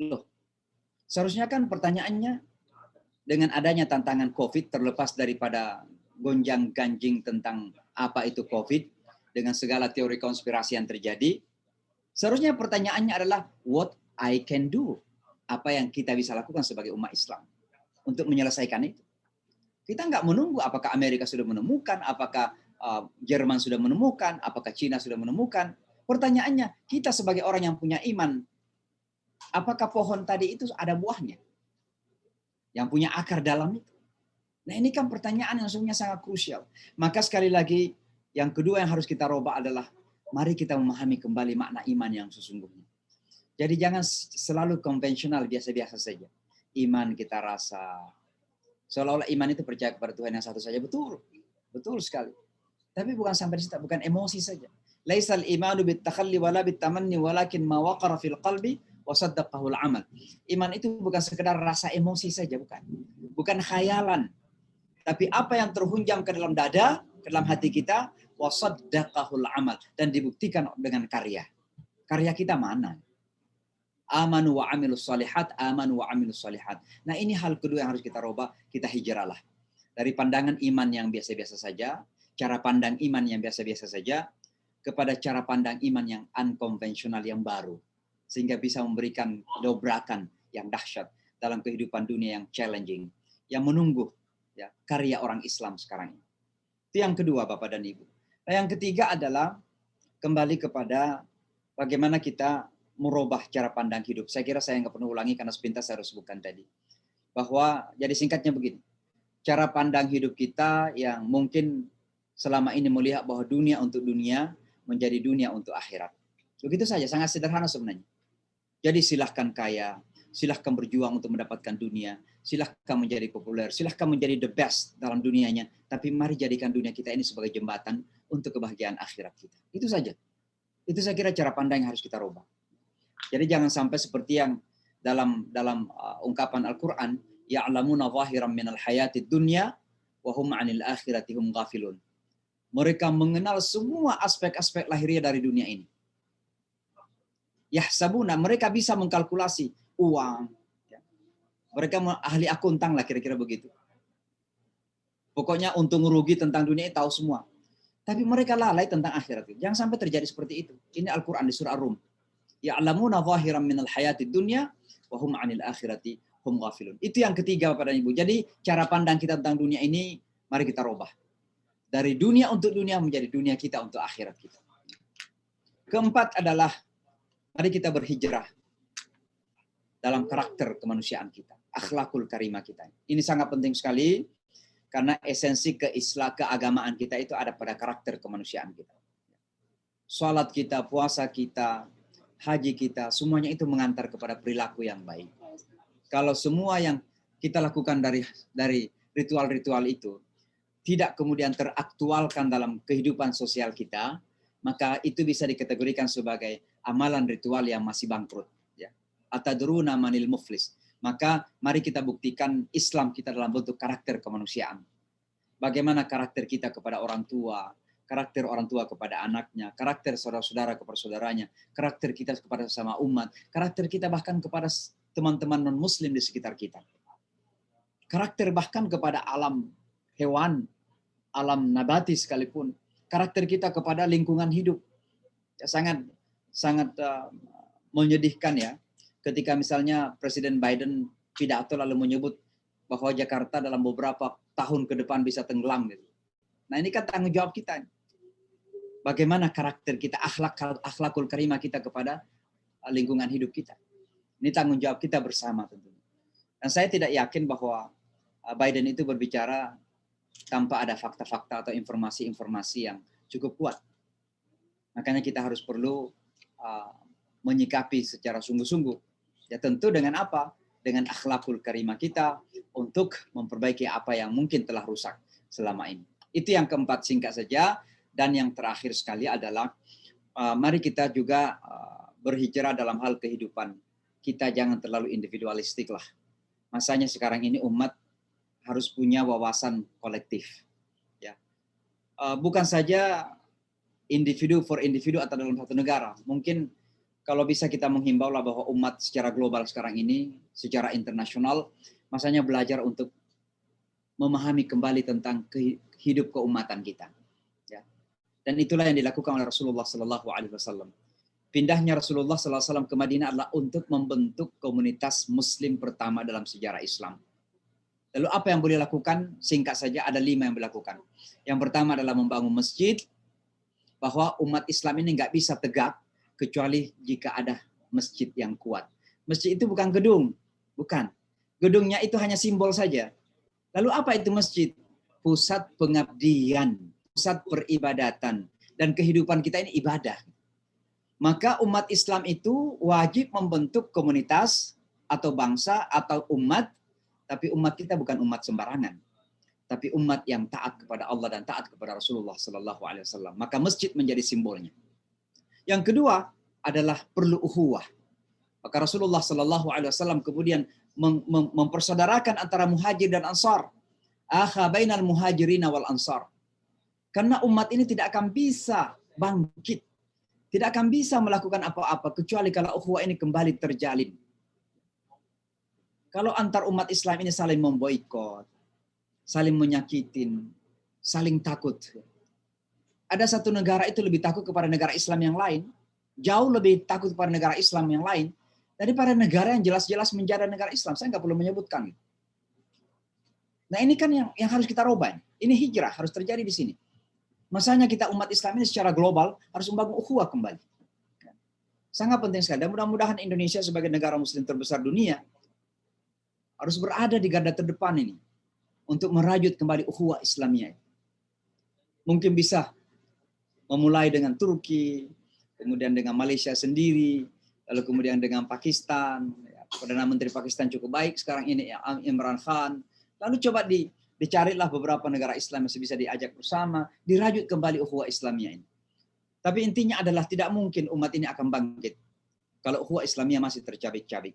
Loh, seharusnya kan pertanyaannya dengan adanya tantangan COVID terlepas daripada gonjang-ganjing tentang apa itu COVID, dengan segala teori konspirasi yang terjadi, seharusnya pertanyaannya adalah what I can do. Apa yang kita bisa lakukan sebagai umat Islam untuk menyelesaikan itu. Kita nggak menunggu apakah Amerika sudah menemukan, apakah Jerman sudah menemukan, apakah Cina sudah menemukan. Pertanyaannya, kita sebagai orang yang punya iman, apakah pohon tadi itu ada buahnya? Yang punya akar dalam itu. Nah ini kan pertanyaan yang sesungguhnya sangat krusial. Maka sekali lagi, yang kedua yang harus kita robah adalah, mari kita memahami kembali makna iman yang sesungguhnya. Jadi jangan selalu konvensional, biasa-biasa saja. Iman kita rasa. Seolah-olah iman itu percaya kepada Tuhan yang satu saja. Betul. Betul sekali. Tapi bukan sampai di situ, bukan emosi saja. Laisal imanu bitakhalli wala bitamanni walakin ma waqara fil qalbi wa saddaqahul amal. Iman itu bukan sekedar rasa emosi saja, bukan. Bukan khayalan. Tapi apa yang terhunjam ke dalam dada, ke dalam hati kita, wa saddaqahul amal, dan dibuktikan dengan karya. Karya kita mana? Amanu wa amilus salihat, amanu wa amilus salihat. Nah ini hal kedua yang harus kita robah, kita hijrahlah. Dari pandangan iman yang biasa-biasa saja, cara pandang iman yang biasa-biasa saja, kepada cara pandang iman yang unkonvensional, yang baru. Sehingga bisa memberikan dobrakan yang dahsyat dalam kehidupan dunia yang challenging, yang menunggu ya, karya orang Islam sekarang ini. Itu yang kedua Bapak dan Ibu. Nah yang ketiga adalah kembali kepada bagaimana kita merubah cara pandang hidup. Saya kira saya nggak perlu ulangi karena sepintas saya harus sebutkan tadi. Bahwa jadi singkatnya begini, cara pandang hidup kita yang mungkin selama ini melihat bahwa dunia untuk dunia menjadi dunia untuk akhirat. Begitu saja, sangat sederhana sebenarnya. Jadi silahkan kaya, silahkan berjuang untuk mendapatkan dunia, silahkan menjadi populer, silahkan menjadi the best dalam dunianya, tapi mari jadikan dunia kita ini sebagai jembatan untuk kebahagiaan akhirat kita. Itu saja. Itu saya kira cara pandang yang harus kita rubah. Jadi jangan sampai seperti yang dalam ungkapan Al-Quran, ya'lamuna zahiran minal hayatid dunya wa hum 'anil akhirati hum ghafilun. Mereka mengenal semua aspek-aspek lahiriah dari dunia ini. Yahsabuna, mereka bisa mengkalkulasi uang. Mereka ahli akuntan lah kira-kira begitu. Pokoknya untung rugi tentang dunia ini tahu semua. Tapi mereka lalai tentang akhirat. Jangan sampai terjadi seperti itu. Ini Al-Quran di surah Ar-Rum. Ya'lamuna zahiran minal hayatid dunya wa hum 'anil akhirati hum ghafilun. Itu yang ketiga Bapak dan Ibu. Jadi cara pandang kita tentang dunia ini mari kita robah. Dari dunia untuk dunia menjadi dunia kita untuk akhirat kita. Keempat adalah mari kita berhijrah dalam karakter kemanusiaan kita, akhlakul karimah kita. Ini sangat penting sekali karena esensi keagamaan kita itu ada pada karakter kemanusiaan kita. Salat kita, puasa kita, haji kita, semuanya itu mengantar kepada perilaku yang baik. Kalau semua yang kita lakukan dari ritual-ritual itu tidak kemudian teraktualkan dalam kehidupan sosial kita, maka itu bisa dikategorikan sebagai amalan ritual yang masih bangkrut. Ya. Atadruna manil muflis. Maka mari kita buktikan Islam kita dalam bentuk karakter kemanusiaan. Bagaimana karakter kita kepada orang tua, karakter orang tua kepada anaknya, karakter saudara-saudara kepada saudaranya, karakter kita kepada sesama umat, karakter kita bahkan kepada teman-teman non-muslim di sekitar kita. Karakter bahkan kepada alam hewan, alam nabati sekalipun, karakter kita kepada lingkungan hidup. Ya, sangat menyedihkan ya, ketika misalnya Presiden Biden pidato lalu menyebut bahwa Jakarta dalam beberapa tahun ke depan bisa tenggelam gitu. Nah ini kan tanggung jawab kita. Bagaimana karakter kita, akhlakul karimah kita kepada lingkungan hidup kita. Ini tanggung jawab kita bersama tentunya. Dan saya tidak yakin bahwa Biden itu berbicara tanpa ada fakta-fakta atau informasi-informasi yang cukup kuat. Makanya kita harus perlu menyikapi secara sungguh-sungguh. Ya tentu dengan apa? Dengan akhlakul karimah kita untuk memperbaiki apa yang mungkin telah rusak selama ini. Itu yang keempat, singkat saja. Dan yang terakhir sekali adalah mari kita juga berhijrah dalam hal kehidupan. Kita jangan terlalu individualistik lah. Masanya sekarang ini umat harus punya wawasan kolektif. Ya. Bukan saja individu for individu atau dalam satu negara. Mungkin kalau bisa kita menghimbau lah bahwa umat secara global sekarang ini, secara internasional, masanya belajar untuk memahami kembali tentang hidup keumatan kita. Ya. Dan itulah yang dilakukan oleh Rasulullah Sallallahu Alaihi Wasallam. Pindahnya Rasulullah Sallallahu Alaihi Wasallam ke Madinah adalah untuk membentuk komunitas Muslim pertama dalam sejarah Islam. Lalu apa yang boleh lakukan? Singkat saja ada 5 yang dilakukan. Yang pertama adalah membangun masjid, bahwa umat Islam ini nggak bisa tegak kecuali jika ada masjid yang kuat. Masjid itu bukan gedung, bukan. Gedungnya itu hanya simbol saja. Lalu apa itu masjid? Pusat pengabdian, pusat peribadatan, dan kehidupan kita ini ibadah. Maka umat Islam itu wajib membentuk komunitas atau bangsa atau umat, tapi umat kita bukan umat sembarangan, tapi umat yang taat kepada Allah dan taat kepada Rasulullah Sallallahu Alaihi Wasallam. Maka masjid menjadi simbolnya. Yang kedua adalah perlu ukhuwah. Maka Rasulullah Sallallahu Alaihi Wasallam kemudian mempersaudarakan antara muhajir dan ansar. Akha bainal muhajirin wal ansar. Karena umat ini tidak akan bisa bangkit, tidak akan bisa melakukan apa-apa kecuali kalau ukhuwah ini kembali terjalin. Kalau antar umat Islam ini saling memboikot, saling menyakitin, saling takut. Ada satu negara itu lebih takut kepada negara Islam yang lain, jauh lebih takut kepada negara Islam yang lain, daripada negara yang jelas-jelas menjadi negara Islam. Saya nggak perlu menyebutkan. Nah ini kan yang harus kita robah. Ini hijrah harus terjadi di sini. Masanya kita umat Islam ini secara global harus membangun ukhuwah kembali. Sangat penting sekali. Dan mudah-mudahan Indonesia sebagai negara Muslim terbesar dunia harus berada di garda terdepan ini untuk merajut kembali ukhuwah Islamiyah. Mungkin bisa memulai dengan Turki, kemudian dengan Malaysia sendiri, lalu kemudian dengan Pakistan. Perdana Menteri Pakistan cukup baik sekarang ini, Imran Khan. Lalu coba dicarilah beberapa negara Islam yang bisa diajak bersama, dirajut kembali ukhuwah Islamiyah ini. Tapi intinya adalah tidak mungkin umat ini akan bangkit kalau ukhuwah Islamiyah masih tercabik-cabik.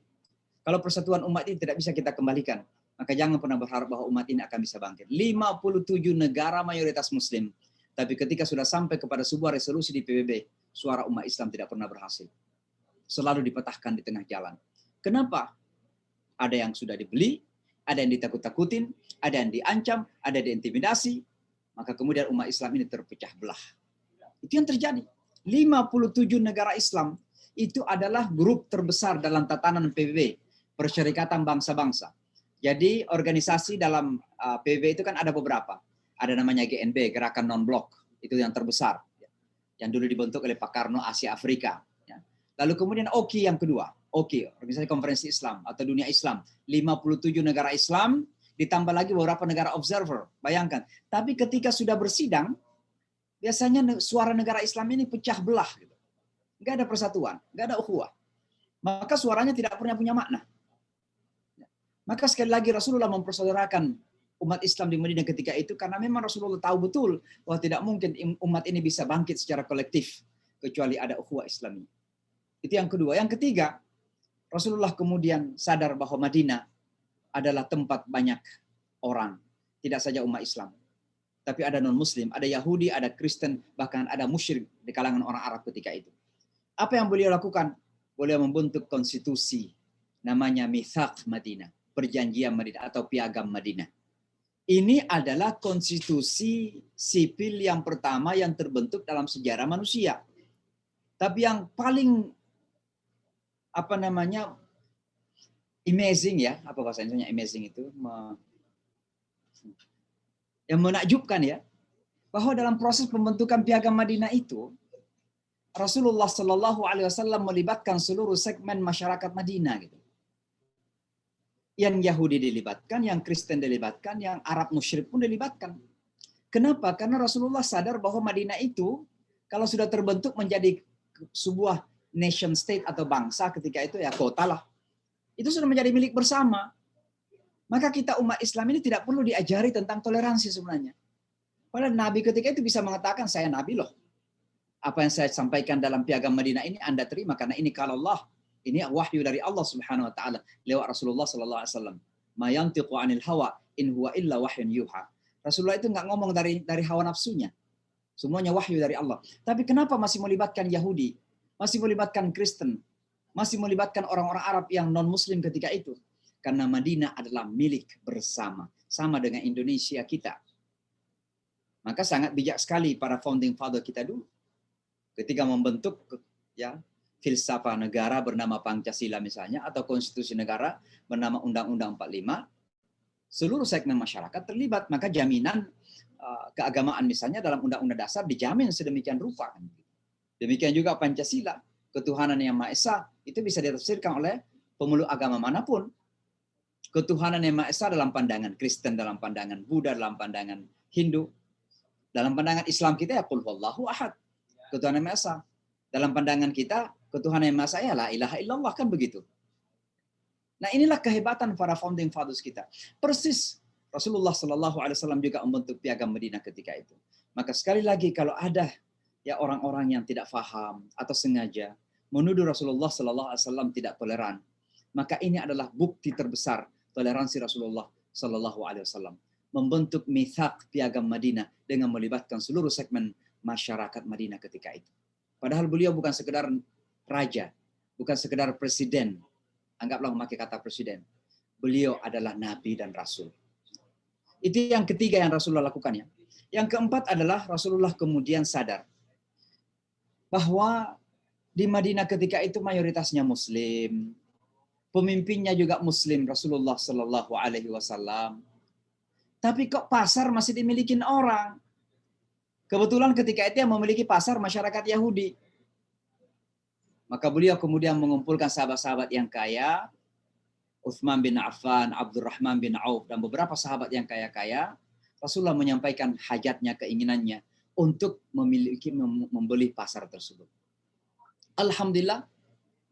Kalau persatuan umat ini tidak bisa kita kembalikan, maka jangan pernah berharap bahwa umat ini akan bisa bangkit. 57 negara mayoritas Muslim, tapi ketika sudah sampai kepada sebuah resolusi di PBB, suara umat Islam tidak pernah berhasil. Selalu dipatahkan di tengah jalan. Kenapa? Ada yang sudah dibeli, ada yang ditakut-takutin, ada yang diancam, ada yang diintimidasi, maka kemudian umat Islam ini terpecah belah. Itu yang terjadi. 57 negara Islam itu adalah grup terbesar dalam tatanan PBB, Perserikatan Bangsa-Bangsa. Jadi organisasi dalam PBB itu kan ada beberapa. Ada namanya GNB, Gerakan Non-Blok, itu yang terbesar. Yang dulu dibentuk oleh Pak Karno Asia Afrika. Lalu kemudian OKI yang kedua. OKI, Organisasi Konferensi Islam atau Dunia Islam. 57 negara Islam, ditambah lagi beberapa negara observer. Bayangkan. Tapi ketika sudah bersidang, biasanya suara negara Islam ini pecah belah. Nggak ada persatuan, nggak ada ukhuwah. Maka suaranya tidak pernah punya makna. Maka sekali lagi Rasulullah mempersaudarakan umat Islam di Madinah ketika itu karena memang Rasulullah tahu betul bahwa tidak mungkin umat ini bisa bangkit secara kolektif kecuali ada ukhuwah Islami. Itu yang kedua. Yang ketiga, Rasulullah kemudian sadar bahwa Madinah adalah tempat banyak orang, tidak saja umat Islam, tapi ada non-Muslim, ada Yahudi, ada Kristen, bahkan ada musyrik di kalangan orang Arab ketika itu. Apa yang beliau lakukan? Beliau membentuk konstitusi namanya Mitsaq Madinah, Perjanjian Madinah atau Piagam Madinah. Ini adalah konstitusi sipil yang pertama yang terbentuk dalam sejarah manusia. Tapi yang paling amazing ya, apa bahasa Indonesianya amazing itu? Yang menakjubkan ya, bahwa dalam proses pembentukan Piagam Madinah itu Rasulullah Shallallahu Alaihi Wasallam melibatkan seluruh segmen masyarakat Madinah gitu. Yang Yahudi dilibatkan, yang Kristen dilibatkan, yang Arab musyrik pun dilibatkan. Kenapa? Karena Rasulullah sadar bahwa Madinah itu kalau sudah terbentuk menjadi sebuah nation state atau bangsa ketika itu ya kota lah. Itu sudah menjadi milik bersama. Maka kita umat Islam ini tidak perlu diajari tentang toleransi sebenarnya. Padahal Nabi ketika itu bisa mengatakan, saya Nabi loh. Apa yang saya sampaikan dalam piagam Madinah ini Anda terima karena ini kalau Allah. Ini wahyu dari Allah Subhanahu wa taala lewat Rasulullah sallallahu alaihi wasallam. Ma yantiqu 'anil hawa in huwa illa wahyun yuha. Rasulullah itu nggak ngomong dari hawa nafsunya. Semuanya wahyu dari Allah. Tapi kenapa masih melibatkan Yahudi? Masih melibatkan Kristen? Masih melibatkan orang-orang Arab yang non-Muslim ketika itu? Karena Madinah adalah milik bersama. Sama dengan Indonesia kita. Maka sangat bijak sekali para founding father kita dulu. Ketika membentuk ya filsafat negara bernama Pancasila misalnya, atau konstitusi negara bernama Undang-Undang 45, seluruh segmen masyarakat terlibat. Maka jaminan keagamaan misalnya dalam Undang-Undang Dasar dijamin sedemikian rupa. Demikian juga Pancasila, ketuhanan yang Maha Esa, itu bisa ditafsirkan oleh pemeluk agama manapun. Ketuhanan yang Maha Esa dalam pandangan Kristen, dalam pandangan Buddha, dalam pandangan Hindu. Dalam pandangan Islam kita ya qul huwallahu ahad. Ketuhanan yang Maha Esa. Dalam pandangan kita, ketuhanan yang Maha Esa ya la ilaha illallah, kan begitu. Nah, inilah kehebatan para founding fathers kita. Persis Rasulullah Shallallahu Alaihi Wasallam juga membentuk piagam Madinah ketika itu. Maka sekali lagi kalau ada ya orang-orang yang tidak faham atau sengaja menuduh Rasulullah Shallallahu Alaihi Wasallam tidak toleran, maka ini adalah bukti terbesar toleransi Rasulullah Shallallahu Alaihi Wasallam membentuk mitsaq piagam Madinah dengan melibatkan seluruh segmen masyarakat Madinah ketika itu. Padahal beliau bukan sekedar raja, bukan sekedar presiden. Anggaplah memakai kata presiden. Beliau adalah nabi dan rasul. Itu yang ketiga yang Rasulullah lakukan ya. Yang keempat adalah Rasulullah kemudian sadar bahwa di Madinah ketika itu mayoritasnya Muslim, pemimpinnya juga Muslim, Rasulullah Shallallahu Alaihi Wasallam. Tapi kok pasar masih dimiliki orang? Kebetulan ketika itu yang memiliki pasar masyarakat Yahudi. Maka beliau kemudian mengumpulkan sahabat-sahabat yang kaya, Utsman bin Affan, Abdurrahman bin Auf, dan beberapa sahabat yang kaya-kaya. Rasulullah menyampaikan hajatnya, keinginannya untuk membeli pasar tersebut. Alhamdulillah,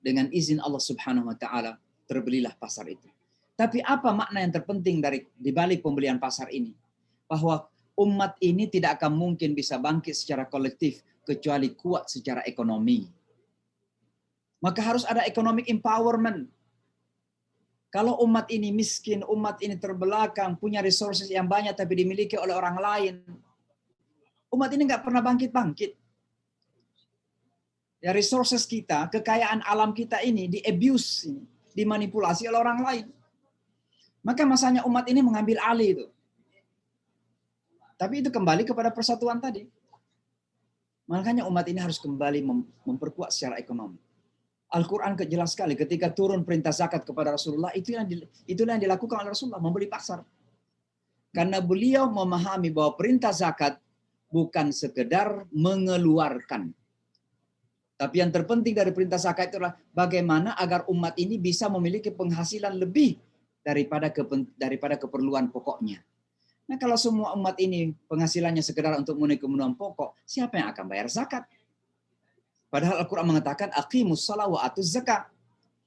dengan izin Allah Subhanahu wa taala terbelilah pasar itu. Tapi apa makna yang terpenting di balik pembelian pasar ini? Bahwa umat ini tidak akan mungkin bisa bangkit secara kolektif kecuali kuat secara ekonomi. Maka harus ada economic empowerment. Kalau umat ini miskin, umat ini terbelakang, punya resources yang banyak tapi dimiliki oleh orang lain, umat ini nggak pernah bangkit-bangkit. Ya, resources kita, kekayaan alam kita ini di-abuse, dimanipulasi oleh orang lain. Maka masanya umat ini mengambil alih itu. Tapi itu kembali kepada persatuan tadi. Makanya umat ini harus kembali memperkuat secara ekonomi. Al-Quran jelas sekali ketika turun perintah zakat kepada Rasulullah, itulah yang dilakukan oleh Rasulullah, membeli pasar. Karena beliau memahami bahwa perintah zakat bukan sekedar mengeluarkan. Tapi yang terpenting dari perintah zakat itu adalah bagaimana agar umat ini bisa memiliki penghasilan lebih daripada keperluan pokoknya. Nah, kalau semua umat ini penghasilannya sekedar untuk memenuhi kebutuhan pokok, siapa yang akan bayar zakat? Padahal Al-Quran mengatakan aqimus shalah wa atuz zakat.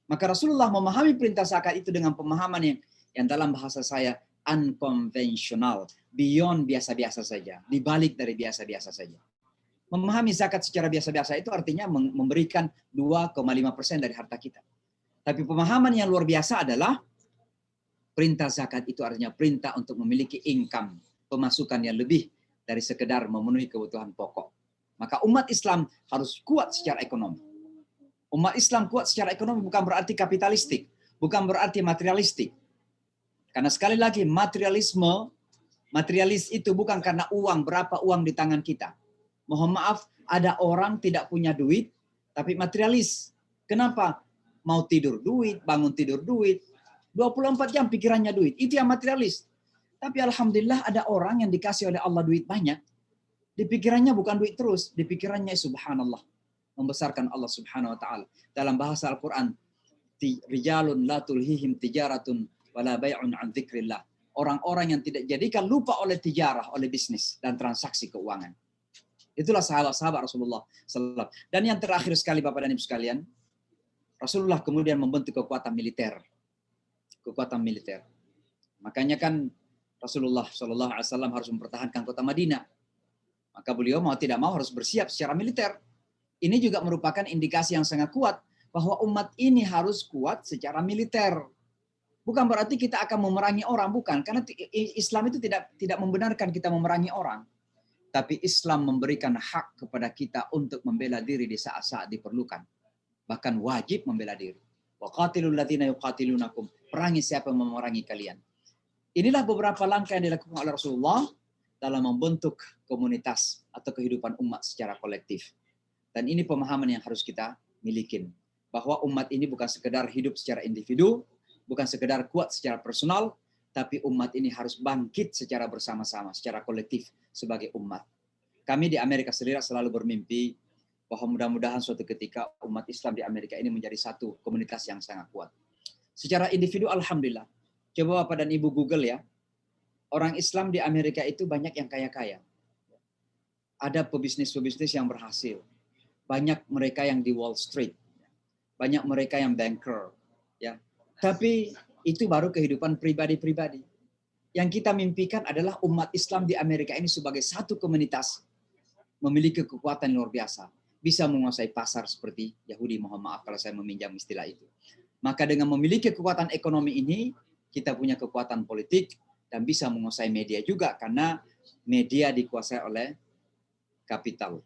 Maka Rasulullah memahami perintah zakat itu dengan pemahaman yang dalam bahasa saya unconventional, beyond biasa-biasa saja, dibalik dari biasa-biasa saja. Memahami zakat secara biasa-biasa itu artinya memberikan 2,5% dari harta kita. Tapi pemahaman yang luar biasa adalah perintah zakat itu artinya perintah untuk memiliki income, pemasukan yang lebih dari sekedar memenuhi kebutuhan pokok. Maka umat Islam harus kuat secara ekonomi. Umat Islam kuat secara ekonomi bukan berarti kapitalistik, bukan berarti materialistik. Karena sekali lagi materialis itu bukan karena uang, berapa uang di tangan kita. Mohon maaf, ada orang tidak punya duit, tapi materialis. Kenapa? Mau tidur duit, bangun tidur duit, 24 jam pikirannya duit. Itu yang materialis. Tapi alhamdulillah ada orang yang dikasih oleh Allah duit banyak. Di pikirannya bukan duit terus, di pikirannya subhanallah, membesarkan Allah Subhanahu wa taala. Dalam bahasa Al-Qur'an, rijalun la tulhihim tijaratun wala bai'un an dzikrillah. orang-orang yang tidak jadikan lupa oleh tijarah, oleh bisnis dan transaksi keuangan. Itulah sahabat-sahabat Rasulullah SAW. Dan yang terakhir sekali Bapak dan Ibu sekalian, Rasulullah kemudian membentuk kekuatan militer. Kekuatan militer. Makanya kan Rasulullah SAW harus mempertahankan kota Madinah. Maka beliau mau tidak mau harus bersiap secara militer. Ini juga merupakan indikasi yang sangat kuat bahwa umat ini harus kuat secara militer. Bukan berarti kita akan memerangi orang, bukan. Karena Islam itu tidak membenarkan kita memerangi orang. Tapi Islam memberikan hak kepada kita untuk membela diri di saat-saat diperlukan. Bahkan wajib membela diri. Wa qatilul ladzina yuqatilunakum. Perangi siapa yang memerangi kalian. Inilah beberapa langkah yang dilakukan oleh Rasulullah dalam membentuk komunitas atau kehidupan umat secara kolektif. Dan ini pemahaman yang harus kita miliki. Bahwa umat ini bukan sekedar hidup secara individu, bukan sekedar kuat secara personal, tapi umat ini harus bangkit secara bersama-sama, secara kolektif sebagai umat. Kami di Amerika Serikat selalu bermimpi bahwa mudah-mudahan suatu ketika umat Islam di Amerika ini menjadi satu komunitas yang sangat kuat. Secara individu, alhamdulillah. Coba Bapak dan Ibu Google ya, orang Islam di Amerika itu banyak yang kaya-kaya. Ada pebisnis-pebisnis yang berhasil. Banyak mereka yang di Wall Street. Banyak mereka yang banker. Ya. Tapi itu baru kehidupan pribadi-pribadi. Yang kita mimpikan adalah umat Islam di Amerika ini sebagai satu komunitas memiliki kekuatan luar biasa. Bisa menguasai pasar seperti Yahudi, mohon maaf kalau saya meminjam istilah itu. Maka dengan memiliki kekuatan ekonomi ini, kita punya kekuatan politik dan bisa menguasai media juga karena media dikuasai oleh kapital,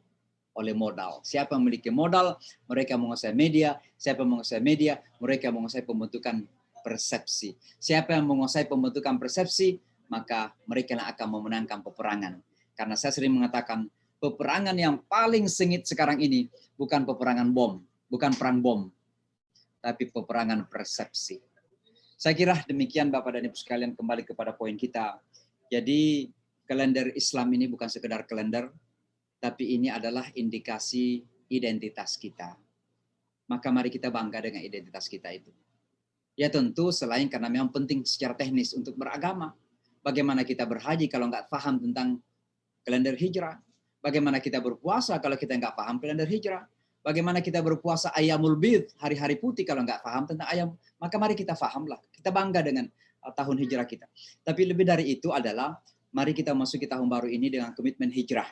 oleh modal. Siapa yang memiliki modal, mereka menguasai media. Siapa yang menguasai media, mereka menguasai pembentukan persepsi. Siapa yang menguasai pembentukan persepsi, maka mereka yang akan memenangkan peperangan. Karena saya sering mengatakan, peperangan yang paling sengit sekarang ini bukan peperangan bom, bukan perang bom, tapi peperangan persepsi. Saya kira demikian Bapak dan Ibu sekalian, kembali kepada poin kita. Jadi kalender Islam ini bukan sekedar kalender, tapi ini adalah indikasi identitas kita. Maka mari kita bangga dengan identitas kita itu. Ya tentu selain karena memang penting secara teknis untuk beragama. Bagaimana kita berhaji kalau nggak paham tentang kalender hijrah? Bagaimana kita berpuasa kalau kita nggak paham kalender hijrah? Bagaimana kita berpuasa Ayyamul Bid, hari-hari putih kalau nggak paham tentang ayam? Maka mari kita pahamlah. Kita bangga dengan tahun hijrah kita. Tapi lebih dari itu adalah mari kita masuki tahun baru ini dengan komitmen hijrah.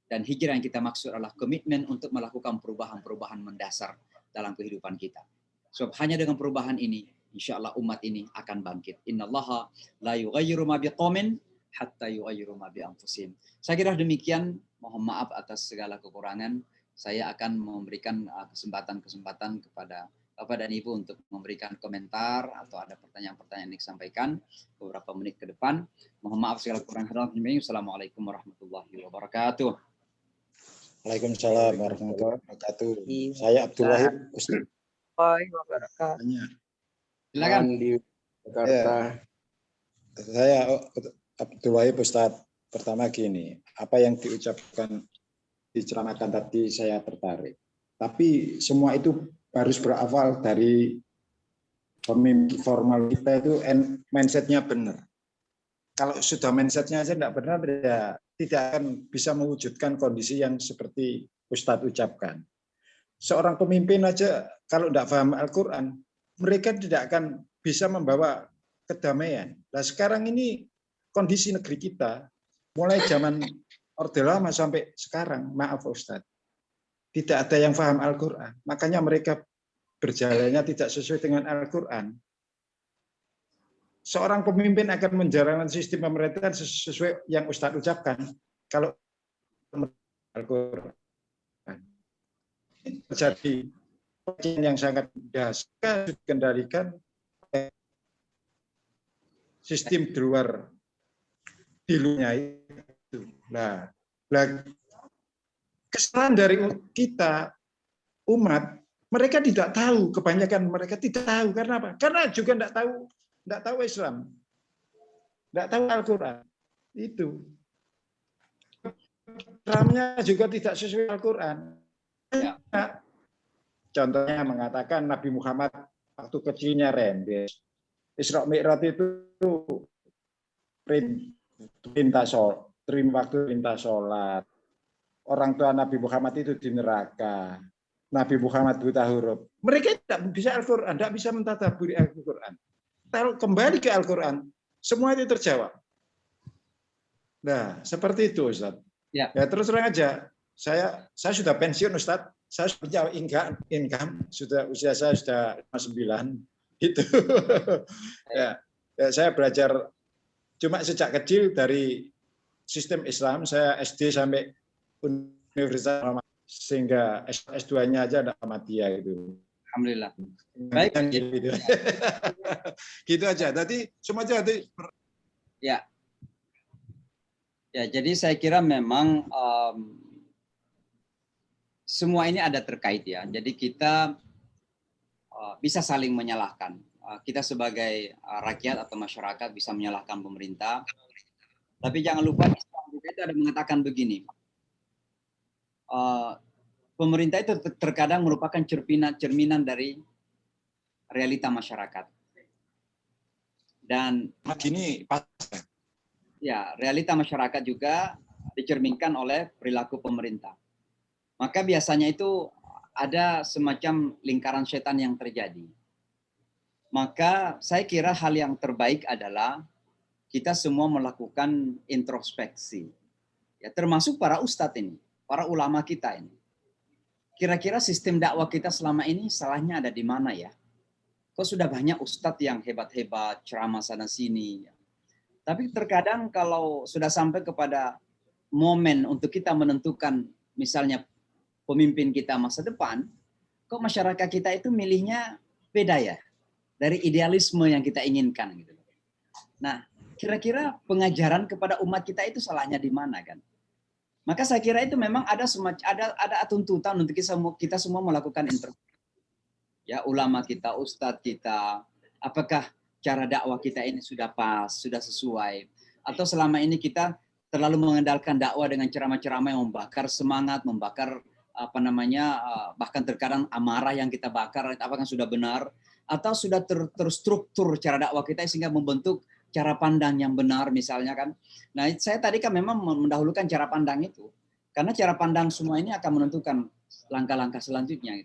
Dan hijrah yang kita maksud adalah komitmen untuk melakukan perubahan-perubahan mendasar dalam kehidupan kita. Sebab hanya dengan perubahan ini, insya Allah umat ini akan bangkit. Innallaha la yughayyiru ma biqaumin hatta yughayyiru ma bi anfusihim. Saya kira demikian. Mohon maaf atas segala kekurangan. Saya akan memberikan kesempatan-kesempatan kepada Bapak dan Ibu untuk memberikan komentar atau ada pertanyaan-pertanyaan yang disampaikan beberapa menit ke depan. Mohon maaf segala kekurangan. Assalamualaikum warahmatullahi wabarakatuh. Waalaikumsalam warahmatullahi wabarakatuh. Saya Abdul Wahid, Ustaz. Silakan. Di Jakarta. Saya Abdul Wahid, Ustaz. Pertama gini, apa yang diucapkan, diceramakan tadi saya tertarik. Tapi semua itu harus berawal dari pemimpin formal kita itu mindsetnya benar. Kalau sudah mindsetnya aja tidak benar, ya tidak akan bisa mewujudkan kondisi yang seperti Ustadz ucapkan. Seorang pemimpin aja kalau tidak paham Al-Quran, mereka tidak akan bisa membawa kedamaian. Nah sekarang ini kondisi negeri kita, mulai zaman Orde Lama sampai sekarang, maaf Ustadz, tidak ada yang paham Al-Quran. Makanya mereka berjalannya tidak sesuai dengan Al-Quran. Seorang pemimpin akan menjalankan sistem pemerintahan sesuai yang Ustadz ucapkan. Kalau Al-Quran terjadi yang sangat dasar dikendalikan sistem di luar itu. Nah, kesalahan dari kita umat, mereka tidak tahu, kebanyakan mereka tidak tahu karena apa? Karena juga tidak tahu Islam, tidak tahu Al-Quran. Itu Islamnya juga tidak sesuai Al-Quran. Ya. Contohnya mengatakan Nabi Muhammad waktu kecilnya rembes. Isra Mi'raj itu perintah sholat. Orang tua Nabi Muhammad itu di neraka. Nabi Muhammad buta huruf. Mereka tidak bisa Al-Quran, tidak bisa mentadabburi Al-Quran. Kembali ke Al-Quran, semua itu terjawab. Nah, seperti itu, Ustaz. Ya. Ya, terus terang aja, saya sudah pensiun, Ustaz. Saya punya income, usia saya sudah 59. Itu. Ya, saya belajar cuma sejak kecil dari sistem Islam. Saya SD sampai Universitas Muhammadiyah, sehingga S2-nya aja ada Muhammadiyah gitu. Alhamdulillah. Baik. Gitu. Gitu aja. Tadi semua jadi. Ya. Ya, jadi saya kira memang semua ini ada terkait ya. Jadi kita bisa saling menyalahkan. Kita sebagai rakyat atau masyarakat bisa menyalahkan pemerintah. Tapi jangan lupa Islam juga itu ada mengatakan begini. Pemerintah itu terkadang merupakan cerminan dari realita masyarakat. Dan Gini, Pak. ya, realita masyarakat juga dicerminkan oleh perilaku pemerintah. Maka biasanya itu ada semacam lingkaran setan yang terjadi. Maka saya kira hal yang terbaik adalah kita semua melakukan introspeksi. Ya, termasuk para ustadz ini, para ulama kita ini. Kira-kira sistem dakwah kita selama ini salahnya ada di mana ya? Kok sudah banyak ustadz yang hebat-hebat, ceramah sana-sini. Tapi terkadang kalau sudah sampai kepada momen untuk kita menentukan misalnya pemimpin kita masa depan, kok masyarakat kita itu milihnya beda ya dari idealisme yang kita inginkan gitu. Nah, kira-kira pengajaran kepada umat kita itu salahnya di mana kan? Maka saya kira itu memang ada tuntutan untuk kita semua melakukan introspeksi. Ya, ulama kita, ustadz kita, apakah cara dakwah kita ini sudah pas, sudah sesuai, atau selama ini kita terlalu mengandalkan dakwah dengan ceramah-ceramah yang membakar semangat, membakar bahkan terkadang amarah yang kita bakar, apakah sudah benar, atau sudah terstruktur cara dakwah kita sehingga membentuk cara pandang yang benar misalnya kan. Nah, saya tadi kan memang mendahulukan cara pandang itu. Karena cara pandang semua ini akan menentukan langkah-langkah selanjutnya.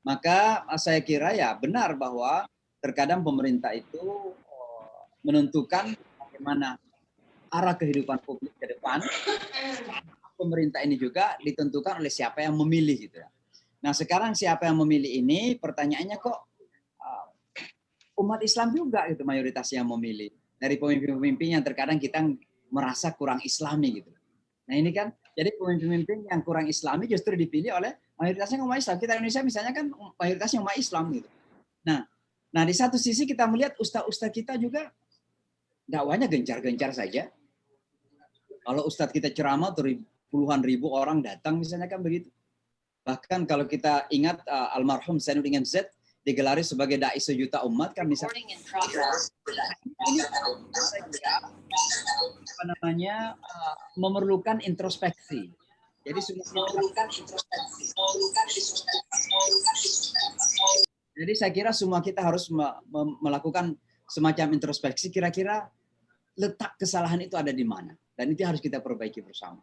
Maka saya kira ya benar bahwa terkadang pemerintah itu menentukan bagaimana arah kehidupan publik ke depan. Pemerintah ini juga ditentukan oleh siapa yang memilih gitu ya. Nah, sekarang siapa yang memilih ini pertanyaannya kok umat Islam juga gitu mayoritas yang memilih. Dari pemimpin-pemimpin yang terkadang kita merasa kurang Islami gitu. Nah ini kan, jadi pemimpin-pemimpin yang kurang Islami justru dipilih oleh mayoritasnya umat Islam. Kita Indonesia misalnya kan mayoritasnya umat Islam gitu. Nah di satu sisi kita melihat ustaz-ustaz kita juga dakwanya gencar-gencar saja. Kalau ustaz kita ceramah puluhan ribu orang datang misalnya kan begitu. Bahkan kalau kita ingat almarhum Zainuddin MZ digelari sebagai dai sejuta umat kan bisa memerlukan introspeksi. Jadi memerlukan introspeksi. Jadi saya kira semua kita harus melakukan semacam introspeksi. Kira-kira letak kesalahan itu ada di mana? Dan itu harus kita perbaiki bersama.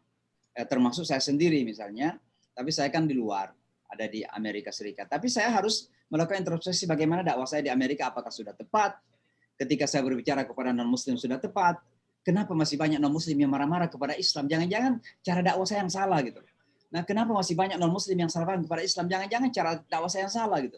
Termasuk saya sendiri misalnya, tapi saya kan di luar, ada di Amerika Serikat. Tapi saya harus melakukan introspeksi bagaimana dakwah saya di Amerika, apakah sudah tepat? Ketika saya berbicara kepada non-muslim sudah tepat? Kenapa masih banyak non-muslim yang marah-marah kepada Islam? Jangan-jangan cara dakwah saya yang salah gitu. Nah, kenapa masih banyak non-muslim yang salah kepada Islam? Jangan-jangan cara dakwah saya yang salah gitu.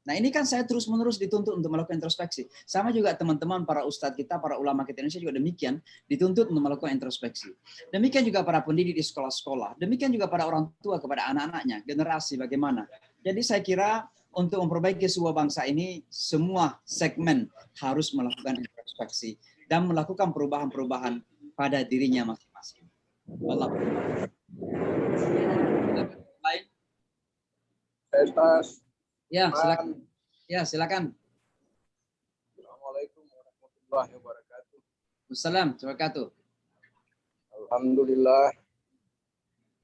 Nah, ini kan saya terus-menerus dituntut untuk melakukan introspeksi. Sama juga teman-teman para ustadz kita, para ulama kita Indonesia juga demikian, dituntut untuk melakukan introspeksi. Demikian juga para pendidik di sekolah-sekolah. Demikian juga para orang tua kepada anak-anaknya, generasi bagaimana. Jadi saya kira untuk memperbaiki sebuah bangsa ini, semua segmen harus melakukan introspeksi dan melakukan perubahan-perubahan pada dirinya masing-masing. Allah. Lain? Ya, silakan. Ya, silakan. Assalamualaikum warahmatullahi wabarakatuh. Assalamualaikum warahmatullahi wabarakatuh. Alhamdulillah,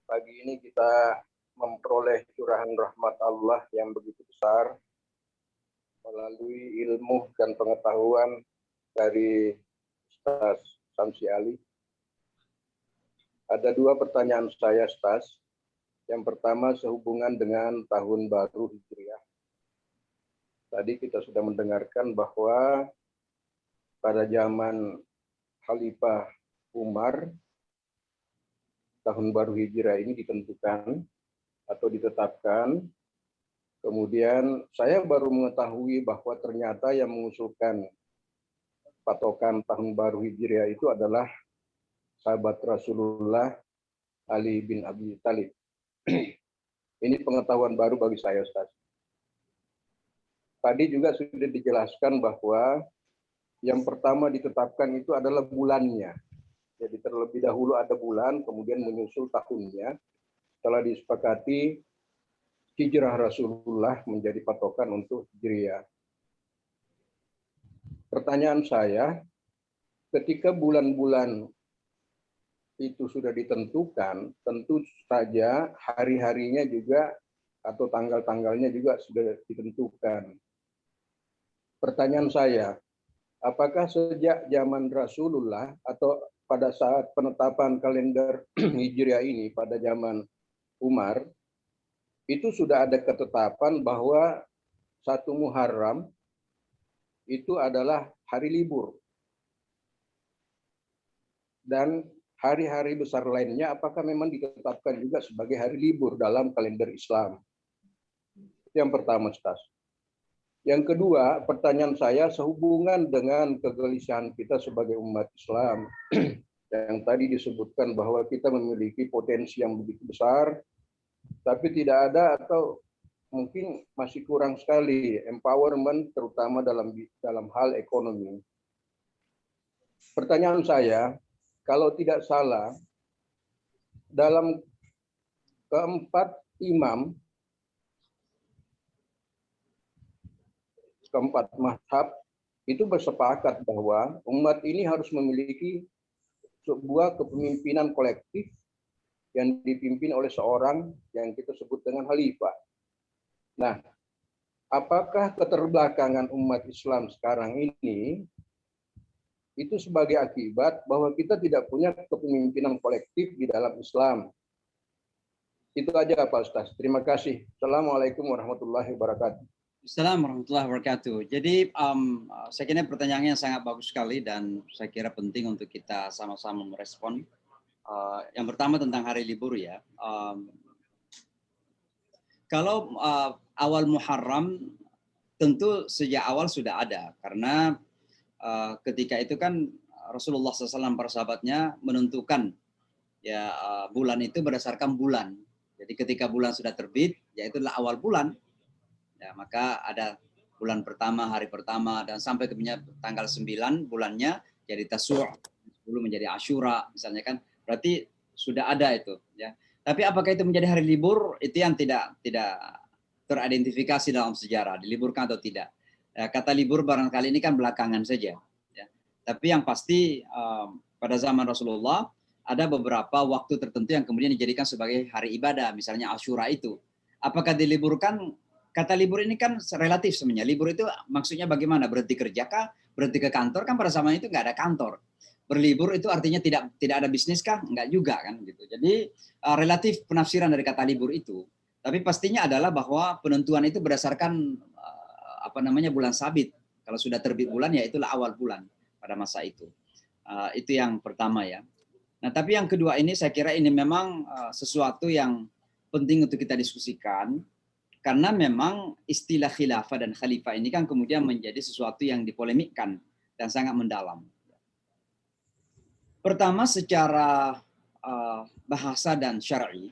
pagi ini kita memperoleh curahan rahmat Allah yang begitu besar melalui ilmu dan pengetahuan dari Ustaz Samsi Ali. Ada dua pertanyaan saya, Stas. Yang pertama sehubungan dengan tahun baru Hijriah. Tadi kita sudah mendengarkan bahwa pada zaman Khalifah Umar, tahun baru Hijriah ini ditentukan atau ditetapkan. Kemudian saya baru mengetahui bahwa ternyata yang mengusulkan patokan tahun baru Hijriah itu adalah sahabat Rasulullah Ali bin Abi Thalib. Ini pengetahuan baru bagi saya, Ustaz. Tadi juga sudah dijelaskan bahwa yang pertama ditetapkan itu adalah bulannya. Jadi terlebih dahulu ada bulan, kemudian menyusul tahunnya. Setelah disepakati, hijrah Rasulullah menjadi patokan untuk Hijriah. Pertanyaan saya, ketika bulan-bulan itu sudah ditentukan, tentu saja hari-harinya juga atau tanggal-tanggalnya juga sudah ditentukan. Pertanyaan saya, apakah sejak zaman Rasulullah atau pada saat penetapan kalender Hijriah ini pada zaman Umar, itu sudah ada ketetapan bahwa 1 Muharram itu adalah hari libur. Dan hari-hari besar lainnya apakah memang ditetapkan juga sebagai hari libur dalam kalender Islam? Yang pertama, Ustaz. Yang kedua, pertanyaan saya sehubungan dengan kegelisahan kita sebagai umat Islam yang tadi disebutkan bahwa kita memiliki potensi yang begitu besar, tapi tidak ada atau mungkin masih kurang sekali empowerment terutama dalam hal ekonomi. Pertanyaan saya, kalau tidak salah, dalam keempat mazhab itu bersepakat bahwa umat ini harus memiliki sebuah kepemimpinan kolektif yang dipimpin oleh seorang yang kita sebut dengan khalifah. Nah, apakah keterbelakangan umat Islam sekarang ini itu sebagai akibat bahwa kita tidak punya kepemimpinan kolektif di dalam Islam? Itu aja Pak Ustaz. Terima kasih. Assalamualaikum warahmatullahi wabarakatuh. Assalamualaikum warahmatullahi wabarakatuh. Jadi saya kira pertanyaannya sangat bagus sekali dan saya kira penting untuk kita sama-sama merespon. Yang pertama tentang hari libur ya. Kalau awal Muharram tentu sejak awal sudah ada karena ketika itu kan Rasulullah SAW para sahabatnya menentukan ya bulan itu berdasarkan bulan. Jadi ketika bulan sudah terbit, yaitulah awal bulan. Ya, maka ada bulan pertama, hari pertama, dan sampai ke tanggal 9 bulannya jadi Tasuk', 10 menjadi Asyura, misalnya kan. Berarti sudah ada itu. Ya. Tapi apakah itu menjadi hari libur, itu yang tidak teridentifikasi dalam sejarah, diliburkan atau tidak. Ya, kata libur barangkali ini kan belakangan saja. Ya. Tapi yang pasti pada zaman Rasulullah, ada beberapa waktu tertentu yang kemudian dijadikan sebagai hari ibadah, misalnya Asyura itu. Apakah diliburkan? Kata libur ini kan relatif sebenarnya. Libur itu maksudnya bagaimana? Berhenti kerja kah? Berhenti ke kantor? Kan pada zaman itu nggak ada kantor. Berlibur itu artinya tidak ada bisnis kah? Nggak juga kan gitu. Jadi relatif penafsiran dari kata libur itu. Tapi pastinya adalah bahwa penentuan itu berdasarkan bulan sabit. Kalau sudah terbit bulan ya itulah awal bulan pada masa itu. Itu yang pertama ya. Nah tapi yang kedua ini saya kira ini memang sesuatu yang penting untuk kita diskusikan. Karena memang istilah khilafah dan khalifah ini kan kemudian menjadi sesuatu yang dipolemikkan dan sangat mendalam. Pertama secara bahasa dan syar'i,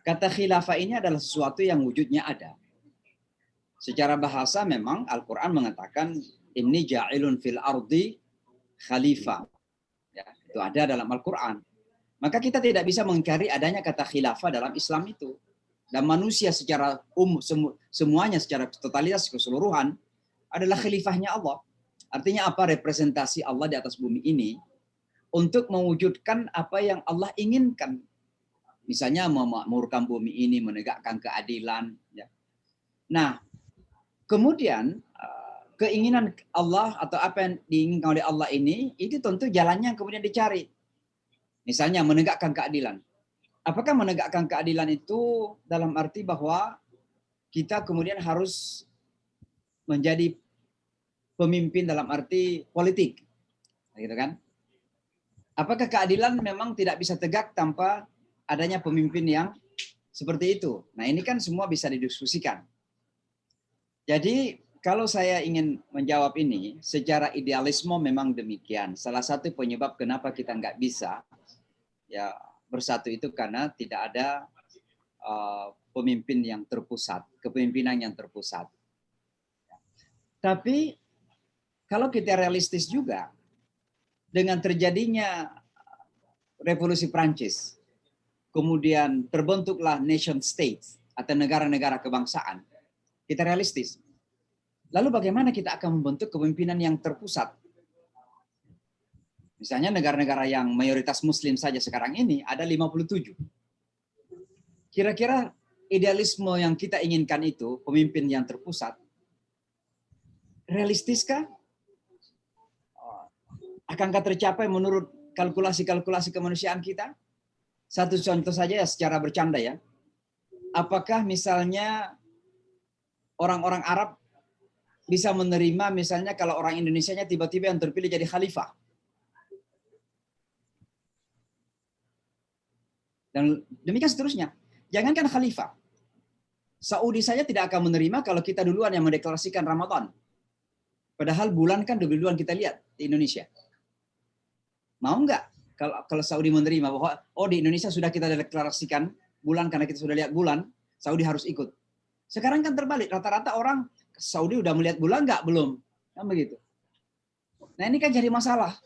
kata khilafah ini adalah sesuatu yang wujudnya ada. Secara bahasa memang Al-Quran mengatakan inni ja'ilun fil ardi khalifah. Ya, itu ada dalam Al-Quran. Maka kita tidak bisa mengingkari adanya kata khilafah dalam Islam itu. Dan manusia secara semuanya secara totalitas keseluruhan adalah khalifahnya Allah. Artinya apa? Representasi Allah di atas bumi ini untuk mewujudkan apa yang Allah inginkan. Misalnya memakmurkan bumi ini, menegakkan keadilan. Ya. Nah, kemudian keinginan Allah atau apa yang diinginkan oleh Allah ini, itu tentu jalannya yang kemudian dicari. Misalnya menegakkan keadilan. Apakah menegakkan keadilan itu dalam arti bahwa kita kemudian harus menjadi pemimpin dalam arti politik, gitu kan? Apakah keadilan memang tidak bisa tegak tanpa adanya pemimpin yang seperti itu? Nah, ini kan semua bisa didiskusikan. Jadi kalau saya ingin menjawab ini, secara idealisme memang demikian. Salah satu penyebab kenapa kita nggak bisa ya bersatu itu karena tidak ada pemimpin yang terpusat, kepemimpinan yang terpusat. Tapi kalau kita realistis juga, dengan terjadinya revolusi Prancis, kemudian terbentuklah nation states atau negara-negara kebangsaan, kita realistis. Lalu bagaimana kita akan membentuk kepemimpinan yang terpusat? Misalnya negara-negara yang mayoritas muslim saja sekarang ini ada 57. Kira-kira idealisme yang kita inginkan itu, pemimpin yang terpusat, realistiskah? Akankah tercapai menurut kalkulasi-kalkulasi kemanusiaan kita? Satu contoh saja ya secara bercanda ya. Apakah misalnya orang-orang Arab bisa menerima misalnya kalau orang Indonesianya tiba-tiba yang terpilih jadi khalifah? Dan demikian seterusnya. Jangankan khalifah. Saudi saja tidak akan menerima kalau kita duluan yang mendeklarasikan Ramadan. Padahal bulan kan duluan kita lihat di Indonesia. Mau nggak kalau Saudi menerima bahwa di Indonesia sudah kita deklarasikan bulan karena kita sudah lihat bulan, Saudi harus ikut. Sekarang kan terbalik, rata-rata orang Saudi udah melihat bulan nggak? Belum. Kan begitu. Nah ini kan jadi masalah.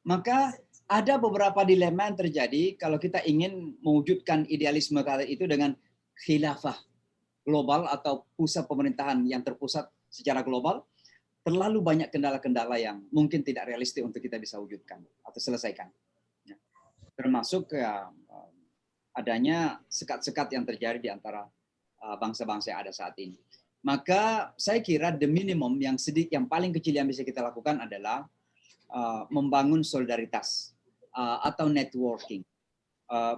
Maka ada beberapa dilema yang terjadi kalau kita ingin mewujudkan idealisme kali itu dengan khilafah global atau pusat pemerintahan yang terpusat secara global. Terlalu banyak kendala-kendala yang mungkin tidak realistis untuk kita bisa wujudkan atau selesaikan. Termasuk adanya sekat-sekat yang terjadi di antara bangsa-bangsa yang ada saat ini. Maka saya kira the minimum yang paling kecil yang bisa kita lakukan adalah membangun solidaritas atau networking.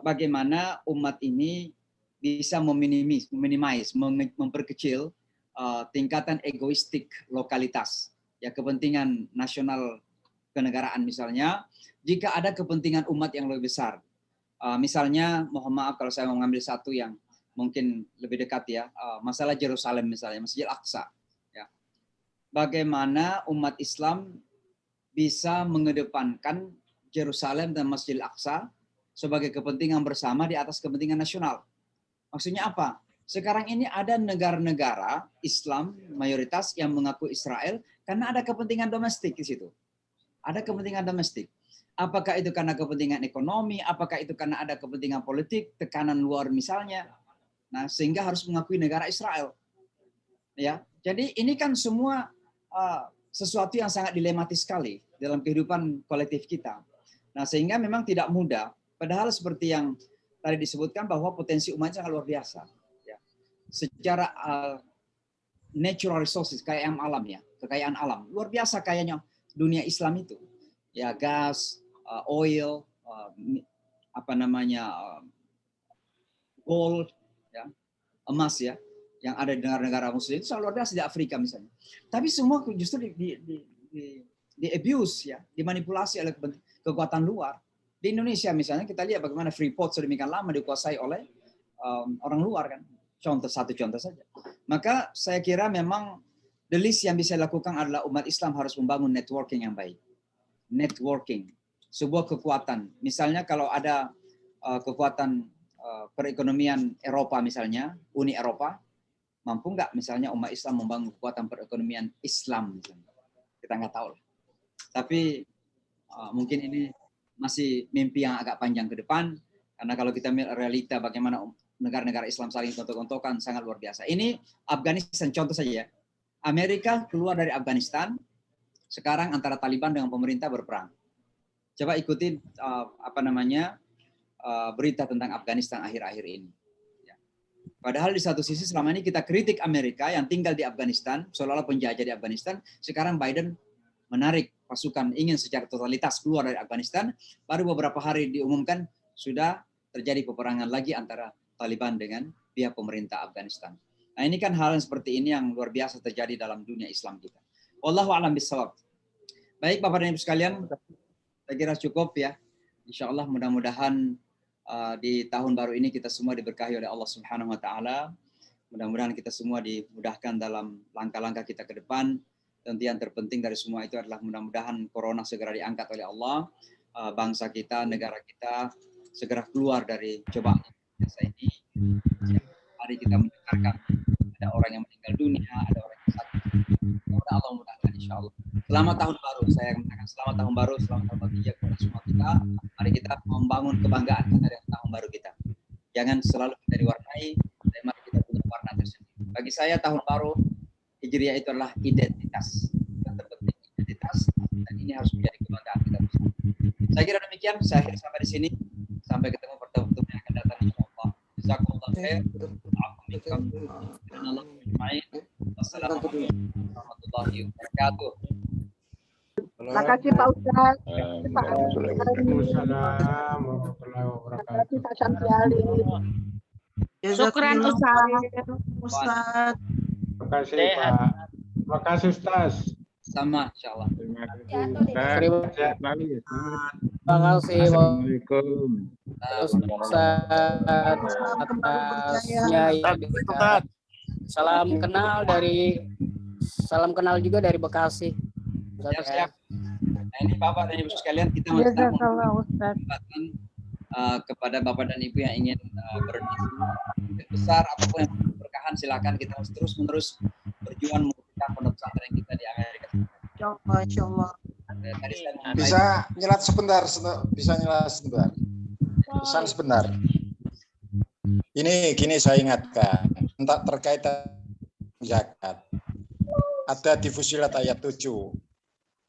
Bagaimana umat ini bisa memperkecil tingkatan egoistik lokalitas, ya kepentingan nasional kenegaraan misalnya, jika ada kepentingan umat yang lebih besar. Misalnya, mohon maaf kalau saya mau mengambil satu yang mungkin lebih dekat ya, masalah Yerusalem misalnya, Masjid Al-Aqsa. Ya. Bagaimana umat Islam bisa mengedepankan Yerusalem dan Masjid Al-Aqsa sebagai kepentingan bersama di atas kepentingan nasional. Maksudnya apa? Sekarang ini ada negara-negara Islam mayoritas yang mengaku Israel karena ada kepentingan domestik di situ. Ada kepentingan domestik. Apakah itu karena kepentingan ekonomi? Apakah itu karena ada kepentingan politik, tekanan luar misalnya? Nah, sehingga harus mengakui negara Israel. Ya, jadi ini kan semua sesuatu yang sangat dilematis sekali dalam kehidupan kolektif kita. Nah, sehingga memang tidak mudah. Padahal seperti yang tadi disebutkan bahwa potensi umat sangat luar biasa. Ya. Secara natural resources, kekayaan alam ya, kekayaan alam luar biasa kayanya dunia Islam itu. Ya, gas, oil, gold, ya, emas ya, yang ada di negara-negara Muslim itu sangat luar biasa di Afrika misalnya. Tapi semua justru di abuse ya, dimanipulasi oleh kekuatan luar. Di Indonesia misalnya kita lihat bagaimana Freeport sedemikian lama dikuasai oleh orang luar kan. Satu contoh saja. Maka saya kira memang the least yang bisa dilakukan adalah umat Islam harus membangun networking yang baik. Networking, sebuah kekuatan. Misalnya kalau ada kekuatan perekonomian Eropa misalnya, Uni Eropa, mampu nggak misalnya umat Islam membangun kekuatan perekonomian Islam misalnya? Kita nggak tahu. Tapi mungkin ini masih mimpi yang agak panjang ke depan, karena kalau kita melihat realita bagaimana negara-negara Islam saling gontok-gontokan sangat luar biasa. Ini Afghanistan contoh saja ya. Amerika keluar dari Afghanistan, sekarang antara Taliban dengan pemerintah berperang. Coba ikutin berita tentang Afghanistan akhir-akhir ini. Padahal di satu sisi selama ini kita kritik Amerika yang tinggal di Afghanistan, seolah-olah penjajah di Afghanistan. Sekarang Biden menarik pasukan, ingin secara totalitas keluar dari Afghanistan. Baru beberapa hari diumumkan sudah terjadi peperangan lagi antara Taliban dengan pihak pemerintah Afghanistan. Nah ini kan hal yang seperti ini yang luar biasa terjadi dalam dunia Islam kita. Wallahu a'lam bishawab. Baik Bapak dan Ibu sekalian, saya kira cukup ya. Insya Allah mudah-mudahan di tahun baru ini kita semua diberkahi oleh Allah Subhanahu wa taala. Mudah-mudahan kita semua dimudahkan dalam langkah-langkah kita ke depan. Dan yang terpenting dari semua itu adalah mudah-mudahan corona segera diangkat oleh Allah. Bangsa kita, negara kita segera keluar dari cobaan biasa ini. Mari kita mendengarkan ada orang yang meninggal dunia, ada orang yang sakit. Semoga Allah mudahkan insya Allah. Selamat tahun baru, saya mengatakan selamat tahun baru, selamat tahun baru kepada semua kita. Mari kita membangun kebanggaan kita dari tahun baru kita. Jangan selalu kita diwarnai, tapi mari kita punya warna tersendiri. Bagi saya tahun baru Hijriah itu adalah identitas. Yang terpenting identitas, dan ini harus menjadi kebanggaan kita bersama. Saya kira demikian, saya akhiri sampai di sini. Sampai ketemu pertemuan yang akan datang insyaallah. Jazakumullah khair. Wassalamualaikum warahmatullahi wabarakatuh. Terima kasih Pak Ustaz. Waalaikumsalam warahmatullahi wabarakatuh. Terima kasih Pak Syamsiali. Syukran Ustaz. Ustaz. Terima kasih Pak. Terima kasih Ustaz. Sama insyaallah. Terima kasih Ustaz. Terima kasih Assalamualaikum. Ustaz atasnya yang diberikan. Salam kenal juga dari Bekasi. Siap. Nah ini Bapak dan Ibu sekalian, kita masih kesempatan kepada Bapak dan Ibu yang ingin berdiskusi besar apapun yang berkahan, silakan. Kita harus terus-menerus berjuang membuka pondok pesantren kita di Amerika. Insyaallah. Bisa nyelat sebentar. Pesan sebentar. Ini gini saya ingatkan terkait zakat. Ada di Fusilat ayat 7.